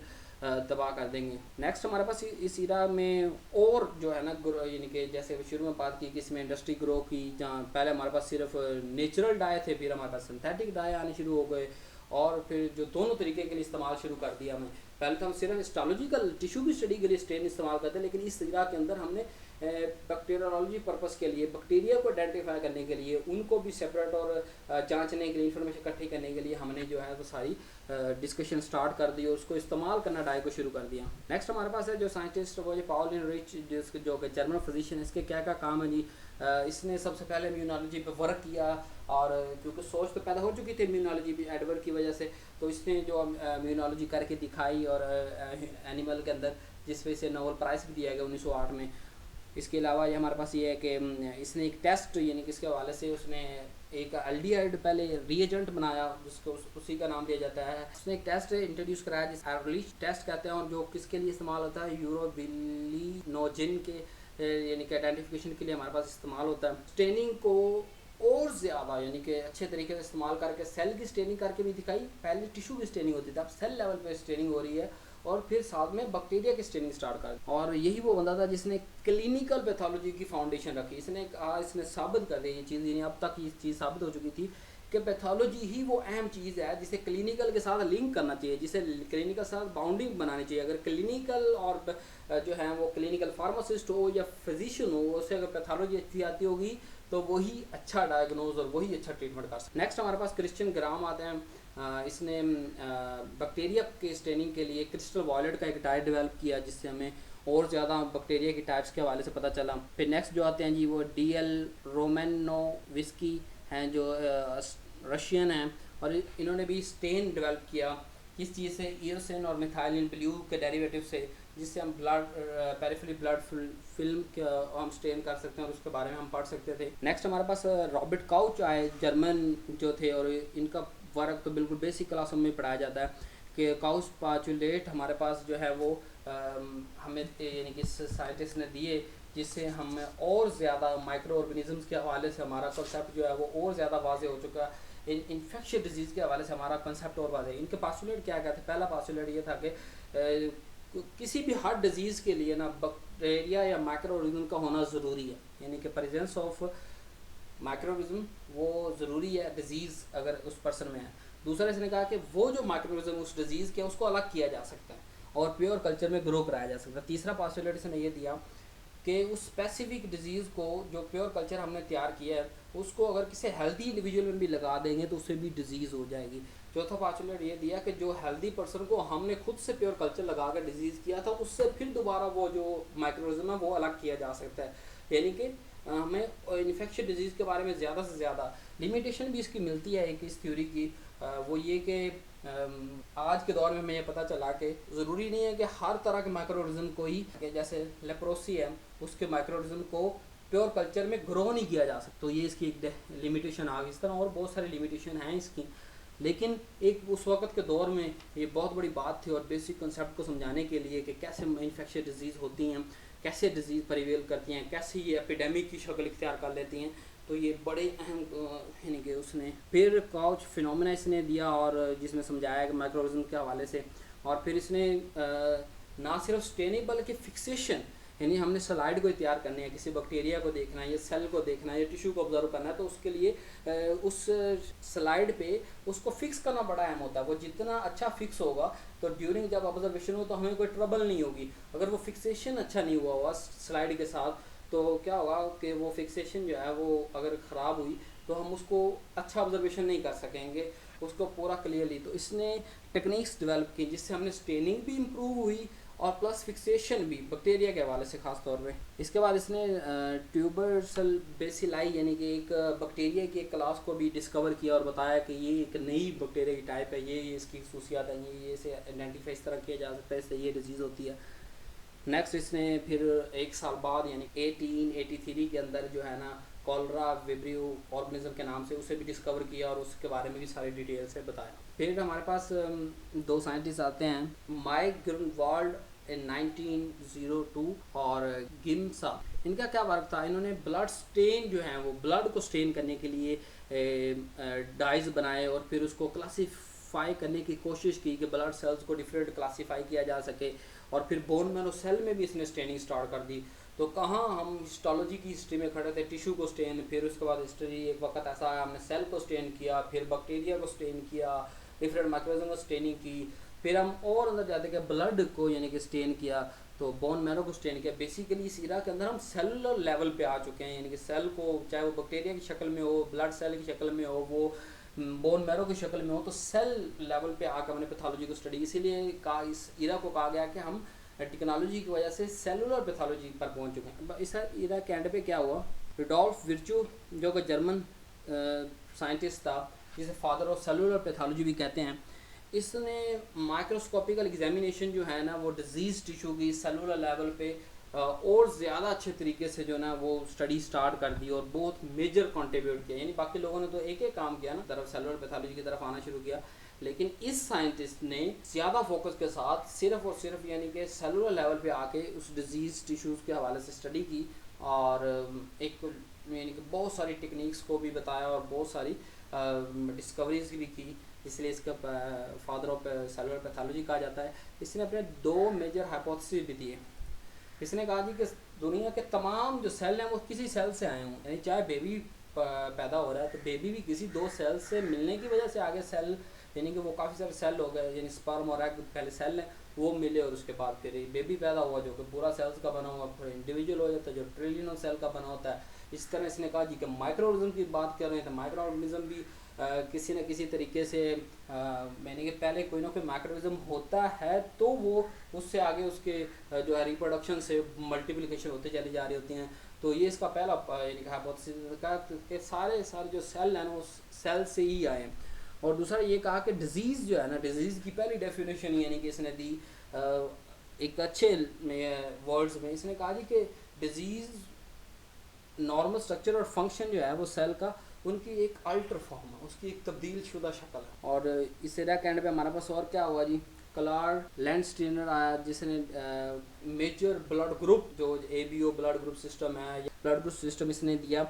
तबाह कर देंगे। नेक्स्ट हमारे पास इस इरा में और जो है ना, यानी कि जैसे शुरू में बात की कि इसमें इंडस्ट्री ग्रो की, जहाँ पहले हमारे पास सिर्फ नेचुरल डाई थे, फिर हमारे पास सिंथेटिक डाई आने शुरू हो गए, और फिर जो दोनों तरीके के लिए इस्तेमाल शुरू कर दिया हमें। पहले तो हम सिर्फ हिस्टोलॉजिकल टिश्यू की स्टडी के लिए स्ट्रेन इस्तेमाल करते हैं, लेकिन इस इरा के अंदर हमने बैक्टीरियोलॉजी पर्पस के लिए, बैक्टीरिया को आइडेंटिफाई करने के लिए, उनको भी सेपरेट और जांचने के लिए, इन्फॉर्मेशन इकट्ठी करने के लिए हमने जो है वो सारी डिस्कशन स्टार्ट कर दी और उसको इस्तेमाल करना डाई को शुरू कर दिया। नेक्स्ट हमारे पास है जो साइंटिस्ट वो पाउल रिच, जो कि जर्मन फिजिशियन, इसके क्या क्या काम है जी। इसने सबसे पहले इम्यूनोलॉजी पे वर्क किया, और क्योंकि सोच तो पैदा हो चुकी थी इम्यूनोलॉजी भी एडवर्ड की वजह से, तो इसने जो इम्यूनोलॉजी करके दिखाई और एनिमल के अंदर, जिस वजह से नोबेल प्राइज़ भी दिया गया 1908 में। इसके अलावा ये हमारे पास ये है कि इसने एक टेस्ट यानी कि इसके हवाले से उसने एक एल्डिहाइड पहले रिएजेंट बनाया, जिसको उसी का नाम दिया जाता है। उसने एक टेस्ट इंट्रोड्यूस कराया जिस एरलिच टेस्ट कहते हैं, और जो किसके लिए इस्तेमाल होता है, यूरोबिलिनोजिन के यानी कि आइडेंटिफिकेशन के लिए हमारे पास इस्तेमाल होता है। स्टेनिंग को और ज़्यादा यानी कि अच्छे तरीके से इस्तेमाल करके सेल की स्टेनिंग करके भी दिखाई। पहले टिश्यू की स्टेनिंग होती थी, अब सेल लेवल पे स्टेनिंग हो रही है, और फिर साथ में बैक्टीरिया की स्टेनिंग स्टार्ट कर। और यही वो बंदा था जिसने क्लिनिकल पैथोलॉजी की फाउंडेशन रखी। इसने साबित कर दी ये चीज़, यानी अब तक ये चीज़ साबित हो चुकी थी कि पैथोलॉजी ही वो अहम चीज़ है जिसे क्लिनिकल के साथ लिंक करना चाहिए, जिसे क्लिनिकल के साथ बाउंडिंग बनानी चाहिए। अगर क्लिनिकल और जो है वो क्लिनिकल फार्मासिस्ट हो या फिजिशियन हो, उससे अगर पैथोलॉजी अच्छी आती होगी तो वही अच्छा डायग्नोज और वही अच्छा ट्रीटमेंट कर सकते। नेक्स्ट हमारे पास क्रिश्चियन ग्राम आते हैं। इसने बैक्टीरिया के स्टेनिंग के लिए क्रिस्टल वॉयलेट का एक डाई डेवलप किया, जिससे हमें और ज़्यादा बैक्टीरिया की टाइप्स के हवाले से पता चला। फिर नेक्स्ट जो आते हैं जी वो DL रोमेनोविस्की हैं, जो रशियन हैं, और इन्होंने भी स्टेन डेवलप किया किस चीज़ से, ईरोसिन और मिथाइलिन ब्लू के डेरिवेटिव से, जिससे हम ब्लड पेरिफेरल ब्लड फिल्म हम स्टेन कर सकते हैं और उसके बारे में हम पढ़ सकते थे। नेक्स्ट हमारे पास रॉबर्ट काउच आए, जर्मन जो थे, और इनका वर्क तो बिल्कुल बेसिक क्लासों में पढ़ाया जाता है कि काउच पाचुलेट हमारे पास जो है वो हमें यानी कि साइंटिस्ट ने दिए, जिससे हमें और ज़्यादा माइक्रो ऑर्गेनिजम्स के हवाले से हमारा कॉन्सेप्ट जो है वो और ज़्यादा वाजे हो चुका है। इन्फेक्शियस डिजीज़ के हवाले से हमारा कंसेप्ट और वाजे। इनके पास्टुलेट क्या कहते हैं? पहला पास्टुलेट ये था कि किसी भी हार्ट डिजीज़ के लिए ना बैक्टीरिया या माइक्रो ऑर्गेनिज्म का होना ज़रूरी है, यानी कि प्रेजेंस ऑफ माइक्रोऑर्गेनिज्म वो ज़रूरी है डिजीज़ अगर उस पर्सन में है। दूसरा इसने कहा कि वो जो माइक्रोऑर्गेनिज्म उस डिजीज़ के उसको अलग किया जा सकता है और प्योर कल्चर में ग्रो कराया जा सकता है। तीसरा पॉसिबिलिटी इसने ये दिया कि उस स्पेसिफिक डिजीज़ को जो प्योर कल्चर हमने तैयार किया है उसको अगर किसी हेल्दी इंडिविजुअल में भी लगा देंगे तो उससे भी डिजीज़ हो जाएगी। चौथा पॉसिबिलिट ये दिया कि जो हेल्दी पर्सन को हमने खुद से प्योर कल्चर लगा कर डिजीज़ किया था उससे फिर दोबारा वो जो माइक्रोऑर्गेनिज्म है वो अलग किया जा सकता है। यानी कि हमें इन्फेक्शियस डिजीज़ के बारे में ज़्यादा से ज़्यादा लिमिटेशन भी इसकी मिलती है एक इस थ्योरी की। वो ये कि आज के दौर में हमें ये पता चला कि ज़रूरी नहीं है कि हर तरह के माइक्रोऑर्गेनिज्म को ही, जैसे लेप्रोसी है उसके माइक्रोऑर्गेनिज्म को प्योर कल्चर में ग्रो नहीं किया जा सकता, तो ये इसकी एक लिमिटेशन आ गई। इस तरह और बहुत सारी लिमिटेशन हैं इसकी, लेकिन एक उस वक़्त के दौर में ये बहुत बड़ी बात थी और बेसिक कंसेप्ट को समझाने के लिए कि कैसे इन्फेक्शियस डिजीज़ होती हैं, कैसे डिजीज़ प्रिवेल करती हैं, कैसे ये एपिडेमिक की शक्ल इख्तियार कर लेती हैं, तो ये बड़े अहम यानी कि उसने फिर काउच फिनोमेना इसने दिया और जिसमें समझाया कि माइक्रोऑर्गेनिज्म के हवाले से। और फिर इसने ना सिर्फ स्टेनिंग बल्कि फिक्सेशन, यानी हमने स्लाइड को तैयार करनी है, किसी बैक्टीरिया को देखना है या सेल को देखना है या टिश्यू को ऑब्जर्व करना है, तो उसके लिए उस स्लाइड पे उसको फिक्स करना बड़ा अहम होता है। वो जितना अच्छा फिक्स होगा तो ड्यूरिंग जब ऑब्जर्वेशन हो तो हमें कोई ट्रबल नहीं होगी। अगर वो फिक्सेशन अच्छा नहीं हुआ हुआ स्लाइड के साथ तो क्या होगा कि वो फिक्सेशन जो है वो अगर ख़राब हुई तो हम उसको अच्छा ऑब्जर्वेशन नहीं कर सकेंगे उसको पूरा क्लियरली। तो इसने टेक्निक्स डेवलप की जिससे हमने स्टेनिंग भी इम्प्रूव हुई और प्लस फिक्सेशन भी बैक्टीरिया के हवाले से ख़ास तौर पे। इसके बाद इसने ट्यूबरसल बेसिलाई यानी कि एक बैक्टीरिया की एक क्लास को भी डिस्कवर किया और बताया कि ये एक नई बैक्टीरिया की टाइप है, ये इसकी खसूसियात हैं, ये इसे आइडेंटिफाई इस तरह किया जा सकता है, इससे ये डिजीज़ होती है। नेक्स्ट इसने फिर एक साल बाद यानी 1883 के अंदर जो है ना कॉलरा विब्रियो ऑर्गेनिज्म के नाम से उसे भी डिस्कवर किया और उसके बारे में भी सारी डिटेल से बताया। फिर हमारे पास दो साइंटिस्ट आते हैं, माइक ग्रीनवाल्ड इन 1902 और गिम्सा। इनका क्या वर्क था? इन्होंने ब्लड स्टेन जो है वो ब्लड को स्टेन करने के लिए डाइज बनाए और फिर उसको क्लासीफाई करने की कोशिश की कि ब्लड सेल्स को डिफरेंट क्लासीफाई किया जा सके। और फिर बोन मैरो सेल में भी इसने स्टेनिंग स्टार्ट कर दी। तो कहाँ हम हिस्टोलॉजी की हिस्ट्री में खड़े थे, टिश्यू को स्टेन, फिर उसके बाद हिस्ट्री एक वक्त ऐसा आया हमने सेल को स्टेन किया, फिर बैक्टीरिया को स्टेन किया, डिफरेंट माइक्रोऑर्गेनिज्म को स्टेनिंग की, फिर हम और अंदर जाते कि ब्लड को यानी कि स्टेन किया, तो बोन मैरो को स्टेन किया। बेसिकली इस इरा के अंदर हम सेलुलर लेवल पे आ चुके हैं, यानी कि सेल को चाहे वो बैक्टीरिया की शक्ल में हो, ब्लड सेल की शक्ल में हो, वो बोन मैरो की शक्ल में हो, तो सेल लेवल पे आकर हमने पैथोलॉजी को स्टडी, इसीलिए कहा इस इरा को कहा गया कि हम टेक्नोलॉजी की वजह से सेलुलर पैथोलॉजी पर पहुंच चुके हैं। इस इरा के एंड पे क्या हुआ, रुडोल्फ विर्चू जो कि जर्मन साइंटिस्ट था जिसे फादर ऑफ सेलुलर पैथोलॉजी भी कहते हैं, इसने माइक्रोस्कोपिकल एग्जामिनेशन जो है ना वो डिजीज़ टिश्यू की सेलुलर लेवल पे और ज़्यादा अच्छे तरीके से जो ना वो स्टडी स्टार्ट कर दी और बहुत मेजर कंट्रीब्यूट किया। यानी बाकी लोगों ने तो एक एक काम किया ना, तरफ सेलुलर पैथोलॉजी की तरफ आना शुरू किया, लेकिन इस साइंटिस्ट ने ज़्यादा फोकस के साथ सिर्फ और सिर्फ यानी कि सेलुलर लेवल पे आके उस डिजीज़ टिश्यूज़ के हवाले से स्टडी की और एक यानी कि बहुत सारी टेक्निक्स को भी बताया और बहुत सारी डिस्कवरीज भी की, इसलिए इसका फादर ऑफ सेलुलर पैथोलॉजी कहा जाता है। इसने अपने दो मेजर हाइपोथेसिस भी दिए। इसने कहा जी कि दुनिया के तमाम जो सेल हैं वो किसी सेल से आए हों, यानी चाहे बेबी पैदा हो रहा है तो बेबी भी किसी दो सेल से मिलने की वजह से आगे सेल, यानी कि वो काफ़ी सारे सेल हो गए, यानी स्पर्म और एग पहले सेल हैं वो मिले और उसके बाद फिर बेबी पैदा हुआ जो कि पूरा सेल्स का बना हुआ, फिर इंडिविजुअल हो जाता है जो ट्रिलियन सेल का बना होता है। इस तरह इसने कहा जी कि माइक्रो ऑर्गेनिज्म की बात कर रहे हैं तो माइक्रो ऑर्गेनिज्म भी किसी न किसी तरीके से मैंने कि पहले कोई ना कोई माइक्रोऑर्गेनिज्म होता है तो वो उससे आगे उसके जो है रिप्रोडक्शन से मल्टीप्लिकेशन होते चली जा रही होती हैं। तो ये इसका पहला यानी कि हाइपोथेसिस का कि सारे जो सेल हैं वो सेल से ही आए हैं। और दूसरा ये कहा कि डिज़ीज़ जो है ना, डिज़ीज़ की पहली डेफिनेशन यानी कि इसने दी एक अच्छे में वर्ड्स में इसने कहा जी कि डिज़ीज़ नॉर्मल स्ट्रक्चर और फंक्शन जो है वो सेल का उनकी एक अल्टर फॉर्म है, उसकी एक तब्दील शुदा शक्ल है। और इस एरिया के एंड पे हमारे पास और क्या हुआ जी, क्लार्क लैंडस्टीनर आया जिसने मेजर ब्लड ग्रुप जो ABO ब्लड ग्रुप सिस्टम है, ब्लड ग्रुप सिस्टम इसने दिया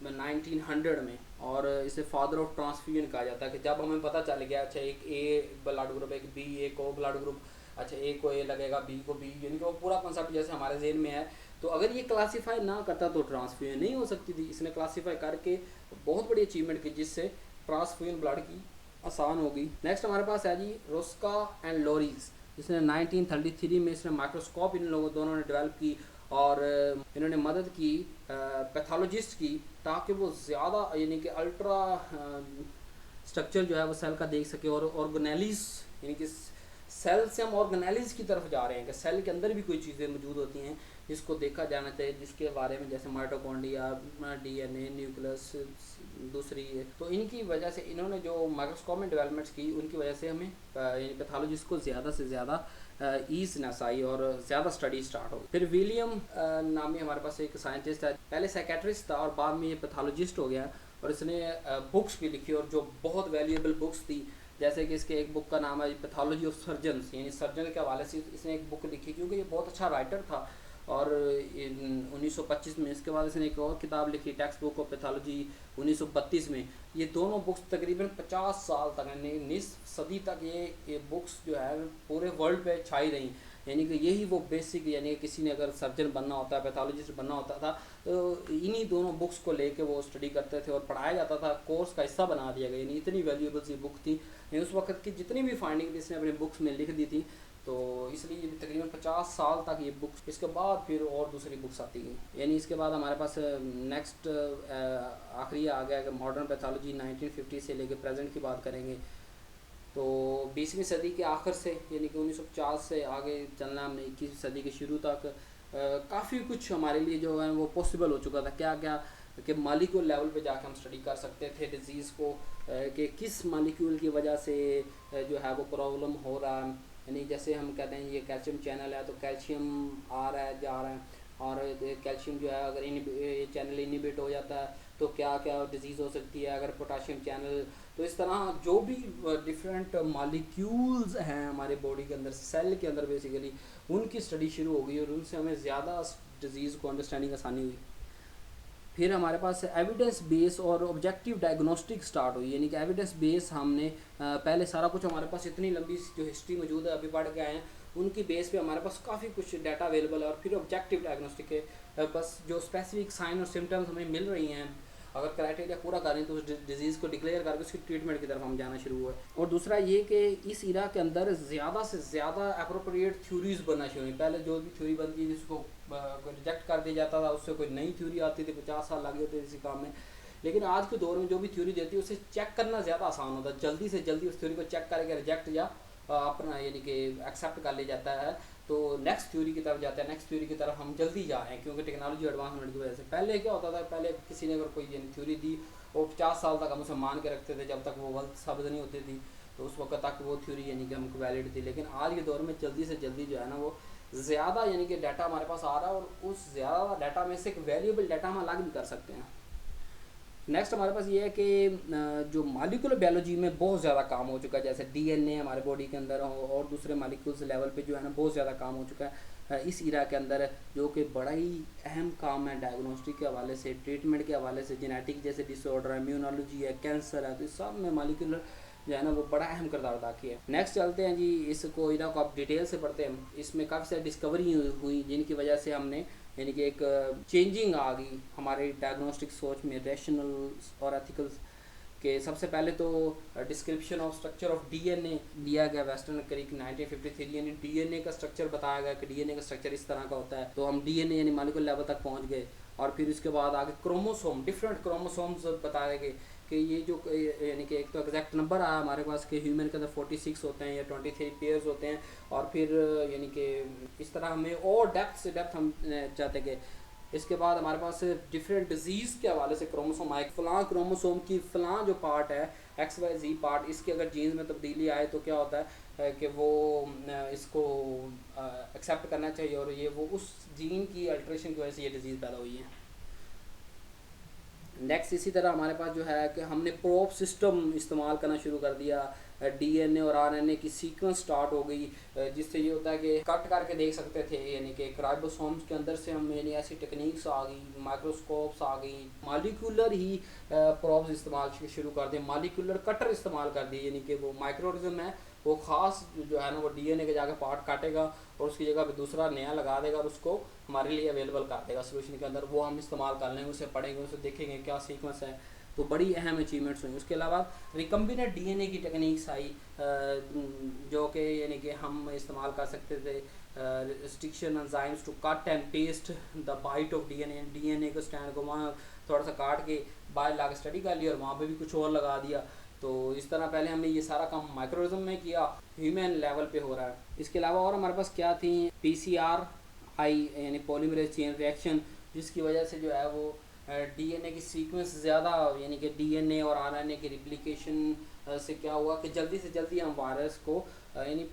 1900 में। और इसे फादर ऑफ ट्रांसफ्यूजन कहा जाता है कि जब हमें पता चल गया अच्छा एक A ब्लड ग्रुप एक B एक O ब्लड ग्रुप, अच्छा A को A लगेगा B को B, यानी कि वो पूरा कॉन्सेप्ट जैसे हमारे जेहन में है। तो अगर ये क्लासीफाई ना करता तो ट्रांसफ्यूजन नहीं हो सकती थी। इसने क्लासीफाई करके बहुत बड़ी अचीवमेंट की जिससे ट्रांसफ्यूजन ब्लड की आसान होगी। नेक्स्ट हमारे पास है जी रोस्का एंड लोरीज, जिसने 1933 में इसने माइक्रोस्कोप इन लोगों दोनों ने डेवलप की और इन्होंने मदद की पैथोलॉजिस्ट की ताकि वो ज़्यादा यानी कि अल्ट्रा स्ट्रक्चर जो है वो सेल का देख सके और ऑर्गेनेलिस यानी कि सेल से हम ऑर्गेनेलिस की तरफ जा रहे हैं कि सेल के अंदर भी कोई चीज़ें मौजूद होती हैं जिसको देखा जाना चाहिए, जिसके बारे में जैसे माइटोकॉन्ड्रिया, DNA, न्यूक्लियस दूसरी है। तो इनकी वजह से इन्होंने जो माइक्रोस्कोप में डेवलपमेंट्स की उनकी वजह से हमें पैथोलॉजिस्ट को ज़्यादा से ज़्यादा ईजीनेस आई और ज़्यादा स्टडी स्टार्ट हो। फिर विलियम नामी हमारे पास एक साइंटिस्ट है, पहले साइकेट्रिस्ट था और बाद में ये पैथोलॉजिस्ट हो गया और इसने बुक्स भी लिखी और जो बहुत वैल्यूएबल बुक्स थी। जैसे कि इसके एक बुक का नाम है पैथोलॉजी ऑफ सर्जन्स, यानी सर्जन के हवाले से इसने एक बुक लिखी क्योंकि ये बहुत अच्छा राइटर था। और 1925 में इसके बाद इसने एक और किताब लिखी टेक्स्ट बुक ऑफ पैथोलॉजी 1932 में। ये दोनों बुक्स तकरीबन 50 साल तक यानी 19 सदी तक ये बुक्स जो है पूरे वर्ल्ड पे छाई रही। यानी कि यही वो बेसिक यानी कि किसी ने अगर सर्जन बनना होता है पैथोलॉजिस्ट बनना होता था तो इन्हीं दोनों बुक्स को लेके वो स्टडी करते थे और पढ़ाया जाता था, कोर्स का हिस्सा बना दिया गया। यानी इतनी वैल्यूएबल सी बुक थी, यानी उस वक्त की जितनी भी फाइंडिंग थी इसने अपने बुक्स में लिख दी थी। तो इसलिए तकरीबन 50 साल तक ये बुक्स, इसके बाद फिर और दूसरी बुक्स आती गई। यानी इसके बाद हमारे पास नेक्स्ट आखिरी आ गया कि मॉडर्न पैथोलॉजी 1950 से लेके प्रेजेंट की बात करेंगे। तो 20वीं सदी के आखिर से यानी कि 1950 से आगे चलना हमने 21वीं सदी के शुरू तक काफ़ी कुछ हमारे लिए जो है वो पॉसिबल हो चुका था। क्या क्या कि मालिक्यूल लेवल पे जाके हम स्टडी कर सकते थे डिज़ीज़ को कि किस मालिक्यूल की वजह से जो है वो प्रॉब्लम हो रहा है। यानी जैसे हम कहते हैं ये कैल्शियम चैनल है तो कैल्शियम आ रहा है जा रहा है और कैल्शियम जो है अगर ये चैनल इनिबिट हो जाता है तो क्या क्या डिजीज़ हो सकती है। अगर पोटाशियम चैनल, तो इस तरह जो भी डिफरेंट मॉलिक्यूल्स हैं हमारे बॉडी के अंदर सेल के अंदर बेसिकली उनकी स्टडी शुरू हो गई और उनसे हमें ज़्यादा डिजीज़ को अंडरस्टैंडिंग आसानी हुई। फिर हमारे पास एविडेंस बेस और ऑब्जेक्टिव डायग्नोस्टिक स्टार्ट हुई। यानी कि एविडेंस बेस हमने पहले सारा कुछ हमारे पास इतनी लंबी जो हिस्ट्री मौजूद है अभी पढ़ के आए हैं उनकी बेस पे हमारे पास काफ़ी कुछ डाटा अवेलेबल है। और फिर ऑब्जेक्टिव डायग्नोस्टिक है बस जो स्पेसिफिक साइन और सिम्टम्स हमें मिल रही हैं अगर क्राइटेरिया पूरा करें तो उस डिज़ीज़ को डिक्लेयर करके उसकी ट्रीटमेंट की तरफ हम जाना शुरू हुए। और दूसरा ये कि इस इरा के अंदर ज़्यादा से ज़्यादा अप्रोप्रिएट थ्योरीज बनना शुरू हुई। पहले जो भी थ्योरी बनती थी उसको रिजेक्ट कर दिया जाता था, उससे कोई नई थ्योरी आती थी, 50 साल लगे होते थे इसी काम में। लेकिन आज के दौर में जो भी थ्योरी देती है उसे चेक करना ज़्यादा आसान होता है, जल्दी से जल्दी उस थ्योरी को चेक करके रिजेक्ट या अपना यानी कि एक्सेप्ट कर लिया जाता है। तो नेक्स्ट थ्योरी की तरफ जाते हैं, नेक्स्ट थ्योरी की तरफ हम जल्दी जा रहे हैं क्योंकि टेक्नोलॉजी एडवांस होने की वजह से। पहले क्या होता था, पहले किसी ने अगर कोई थ्योरी दी और 50 साल तक हम उसे मान के रखते थे जब तक वो गलत साबित नहीं होती थी, तो उस वक्त तक वो थ्योरी यानी कि हमको वैलिड थी। लेकिन आज के दौर में जल्दी से जल्दी जो है ना वो ज़्यादा यानी कि डाटा हमारे पास आ रहा है और उस ज़्यादा डाटा में से एक वैल्यूएबल डाटा हम अलग भी कर सकते हैं। नेक्स्ट हमारे पास ये है कि जो मॉलिक्यूलर बायोलॉजी में बहुत ज़्यादा काम हो चुका है, जैसे DNA हमारे बॉडी के अंदर और दूसरे मॉलिक्यूल्स लेवल पे जो है ना बहुत ज़्यादा काम हो चुका है इस इरा के अंदर, जो कि बड़ा ही अहम काम है डायग्नोस्टिक के हवाले से, ट्रीटमेंट के हवाले से। जेनेटिक जैसे डिसऑर्डर है, इम्यूनोलॉजी है, कैंसर है, तो इस सब में मॉलिक्यूलर जो है ना वो बड़ा अहम किरदार अदा किया है। नेक्स्ट चलते हैं जी, इसको इरा को आप डिटेल से पढ़ते हैं। इसमें काफ़ी सारी डिस्कवरी हुई जिनकी वजह से हमने यानी कि एक चेंजिंग आ गई हमारे डायग्नोस्टिक सोच में, रैशनल और एथिकल्स के। सबसे पहले तो description of structure of DNA दिया गया वेस्टर्न क्रिक 1953, यानी DNA का स्ट्रक्चर बताया गया कि DNA का स्ट्रक्चर इस तरह का होता है। तो हम DNA यानी मॉलिक्यूलर लेवल तक पहुंच गए। और फिर उसके बाद आगे क्रोमोसोम, डिफरेंट क्रोमोसोम्स बताए गए कि ये जो यानी कि एक तो एग्जैक्ट नंबर आया हमारे पास कि ह्यूमन के अंदर 46 होते हैं या 23 पेयर्स होते हैं। और फिर यानी कि इस तरह हमें और डेप्थ से डेप्थ हम चाहते गए। इसके बाद हमारे पास डिफरेंट डिजीज़ के हवाले से क्रोमोसोम आए, फ़लाँ क्रोमोसोम की फ़लाँ जो पार्ट है XYZ पार्ट, इसके अगर जीन्स में तब्दीली आए तो क्या होता है कि वो इसको एक्सेप्ट करना चाहिए, और ये वो उस जीन की अल्ट्रेशन की वजह से ये डिज़ीज़ पैदा हुई है। नेक्स्ट इसी तरह हमारे पास जो है कि हमने प्रोब सिस्टम इस्तेमाल करना शुरू कर दिया, DNA और RNA की सीक्वेंस स्टार्ट हो गई, जिससे ये होता है कि कट करके देख सकते थे, यानी कि राइबोसोम्स के अंदर से हम, यानी ऐसी टेक्निक्स आ गई, माइक्रोस्कोप्स आ गई, मॉलिक्यूलर ही प्रोब्स इस्तेमाल शुरू कर दिए, मॉलिक्यूलर कटर इस्तेमाल कर दिए, यानी कि वो माइक्रोरिज्म है, वो ख़ास जो है ना वो DNA के जाकर पार्ट काटेगा और उसकी जगह पे दूसरा नया लगा देगा और उसको हमारे लिए अवेलेबल कर देगा सोल्यूशन के अंदर, वो हम इस्तेमाल कर लेंगे, उसे पढ़ेंगे, उसे देखेंगे क्या सीक्वेंस है। तो बड़ी अहम अचीवमेंट्स हुई। उसके अलावा रिकम्बिनेंट DNA की टेक्निक्स आई, जो कि यानी कि हम इस्तेमाल कर सकते थे restriction enzymes to cut and paste the bite of DNA को स्टैंड को वहाँ थोड़ा सा काट के बाहर ला के स्टडी कर लिया और वहाँ पे भी कुछ और लगा दिया। तो इस तरह पहले हमने ये सारा काम माइक्रोरिज्म में किया, ह्यूमन लेवल पे हो रहा है। इसके अलावा और हमारे पास क्या थी, PCR आई यानी पॉलीमरेज चेन रिएक्शन, जिसकी वजह से जो है वो DNA की सीक्वेंस ज़्यादा, यानी कि DNA और RNA की रिप्लिकेशन से क्या हुआ कि जल्दी से जल्दी हम वायरस को यानी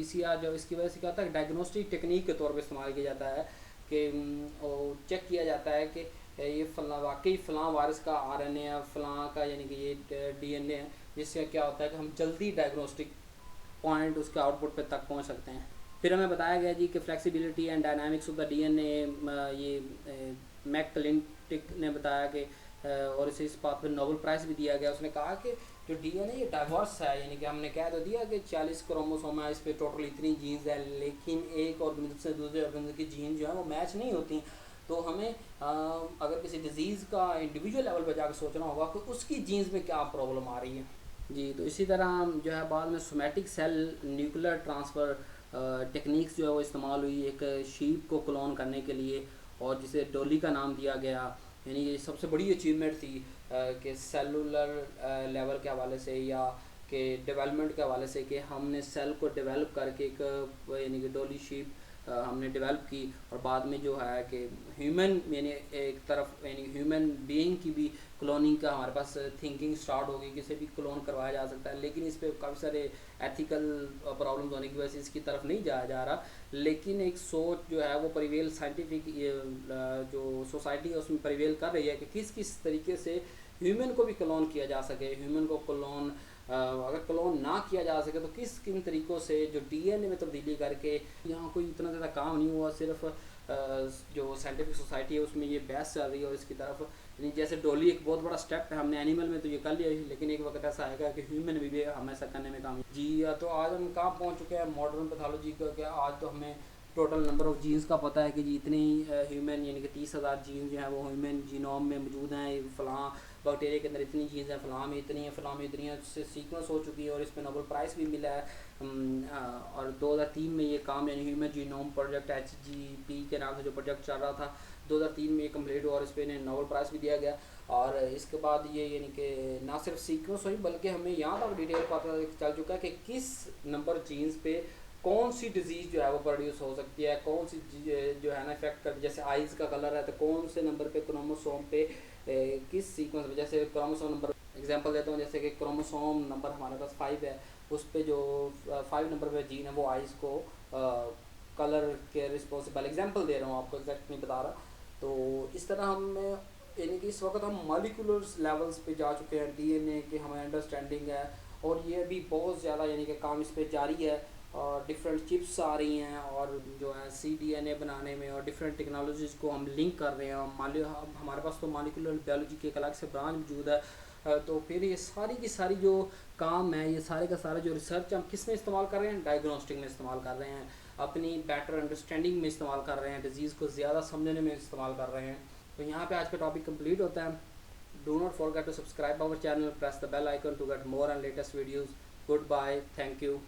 PCR जो इसकी वजह से क्या होता है डायग्नोस्टिक टेक्निक के तौर पे इस्तेमाल किया जाता है कि चेक किया जाता है कि ये वाकई फ़लाँ वायरस का RNA है, फ़लाँ का यानी कि ये DNA है, जिससे क्या होता है कि हम जल्दी डायग्नोस्टिक पॉइंट उसके आउटपुट पे तक पहुंच सकते हैं। फिर हमें बताया गया जी कि flexibility and dynamics of the DNA, ये मैकक्लिंटिक ने बताया कि और इसे इस बात पर नोबेल प्राइज़ भी दिया गया। उसने कहा कि जो DNA ये डाइवर्स है, यानी कि हमने कह तो दिया कि 40 क्रोमोसोम है, इस पर टोटल इतनी जीन्स है, लेकिन एक ऑर्गेनिज्म से दूसरे ऑर्गेनिज्म की जीन जो है वो मैच नहीं होती। तो हमें अगर किसी डिज़ीज़ का इंडिविजुअल लेवल पर जाकर सोचना होगा कि उसकी जीन्स में क्या प्रॉब्लम आ रही है जी। तो इसी तरह हम जो है बाद में somatic cell nuclear transfer techniques जो है वो इस्तेमाल हुई एक शीप को क्लोन करने के लिए, और जिसे डोली का नाम दिया गया। यानी ये सबसे बड़ी अचीवमेंट थी कि सेलुलर लेवल के हवाले से या कि डेवलपमेंट के हवाले से, कि हमने सेल को डेवलप करके एक यानी कि डोली शीप हमने डेवलप की, और बाद में जो है कि ह्यूमन यानी एक तरफ यानी ह्यूमन बीइंग की भी क्लोनिंग का हमारे पास थिंकिंग स्टार्ट हो गई, किसे भी क्लोन करवाया जा सकता है। लेकिन इस पर काफ़ी सारे एथिकल प्रॉब्लम्स होने की वजह से इसकी तरफ नहीं जाया जा रहा, लेकिन एक सोच जो है वो परिवेल साइंटिफिक जो सोसाइटी है उसमें परिवेल कर रही है कि किस किस तरीके से ह्यूमन को भी क्लोन किया जा सके। ह्यूमन को क्लोन अगर क्लोन ना किया जा सके तो किस किन तरीक़ों से जो DNA में तब्दीली करके, यहाँ कोई इतना ज़्यादा काम नहीं हुआ, सिर्फ जो साइंटिफिक सोसाइटी है उसमें ये बहस चल रही है और इसकी तरफ, यानी जैसे डोली एक बहुत बड़ा स्टेप है, हमने एनिमल में तो ये कर लिया, लेकिन एक वक्त ऐसा आएगा कि ह्यूमन में भी हम ऐसा करने में काम जी। तो आज हम कहाँ पहुँच चुके हैं मॉडर्न पैथोलॉजी का, क्या आज तो हमें टोटल नंबर ऑफ़ जीन्स का पता है कि जी इतने ह्यूमन यानी कि 30,000 जीन्स जो हैं वो ह्यूमन जीनोम में मौजूद हैं, फ़लाँ बैक्टीरिया के अंदर इतनी जीन्स हैं, फ़लाँ में इतनी है, फ़लाँ में इतनी है, उससे सीक्वेंस हो चुकी है और इस पर नोबेल प्राइज़ भी मिला है। और 2003 में ये काम यानी ह्यूमन जीनोम प्रोजेक्ट HGP के नाम से जो प्रोजेक्ट चल रहा था 2003 में ये कम्प्लीट हुआ और इस पर इन्हें नोबेल प्राइज़ भी दिया गया। और इसके बाद ये यानी कि ना सिर्फ सीक्वेंस हुई बल्कि हमें यहाँ तक डिटेल पता चल चुका है कि किस नंबर जीन्स पे कौन सी डिज़ीज़ जो है वो प्रोड्यूस हो सकती है, कौन सी जो है ना इफेक्ट करती है। जैसे आइज़ का कलर है तो कौन से नंबर पे क्रोमोसोम पे किस सीक्वेंस पे, जैसे क्रोमोसोम नंबर एग्जांपल देता हूँ, जैसे कि क्रोमोसोम नंबर हमारे पास 5 है, उस पे जो 5 नंबर पे जीन है वो आइज़ को कलर के रिस्पॉन्सिबल, एग्जांपल दे रहा हूँ आपको, एग्जैक्ट नहीं बता रहा। तो इस तरह हम यानी कि इस वक्त हम मॉलिक्यूलर लेवल्स पे जा चुके हैं, DNA की हमें अंडरस्टैंडिंग है और ये भी बहुत ज़्यादा यानी कि काम इस पर जारी है और डिफरेंट चिप्स आ रही हैं और जो है cDNA बनाने में और डिफरेंट टेक्नोलॉजीज़ को हम लिंक कर रहे हैं। हमारे पास तो मॉलिक्यूलर बायोलॉजी की एक अलग से ब्रांच मौजूद है। तो फिर ये सारी की सारी जो काम है, ये सारे का सारा जो रिसर्च हम किस में इस्तेमाल कर रहे हैं, डायग्नोस्टिक में इस्तेमाल कर रहे हैं, अपनी बेटर अंडरस्टैंडिंग में इस्तेमाल कर रहे हैं, डिज़ीज़ को ज़्यादा समझने में इस्तेमाल कर रहे हैं। तो यहाँ पे आज का टॉपिक कंप्लीट होता है। Do not forget to subscribe our channel, press the bell icon to get more and latest videos. Good bye, thank you.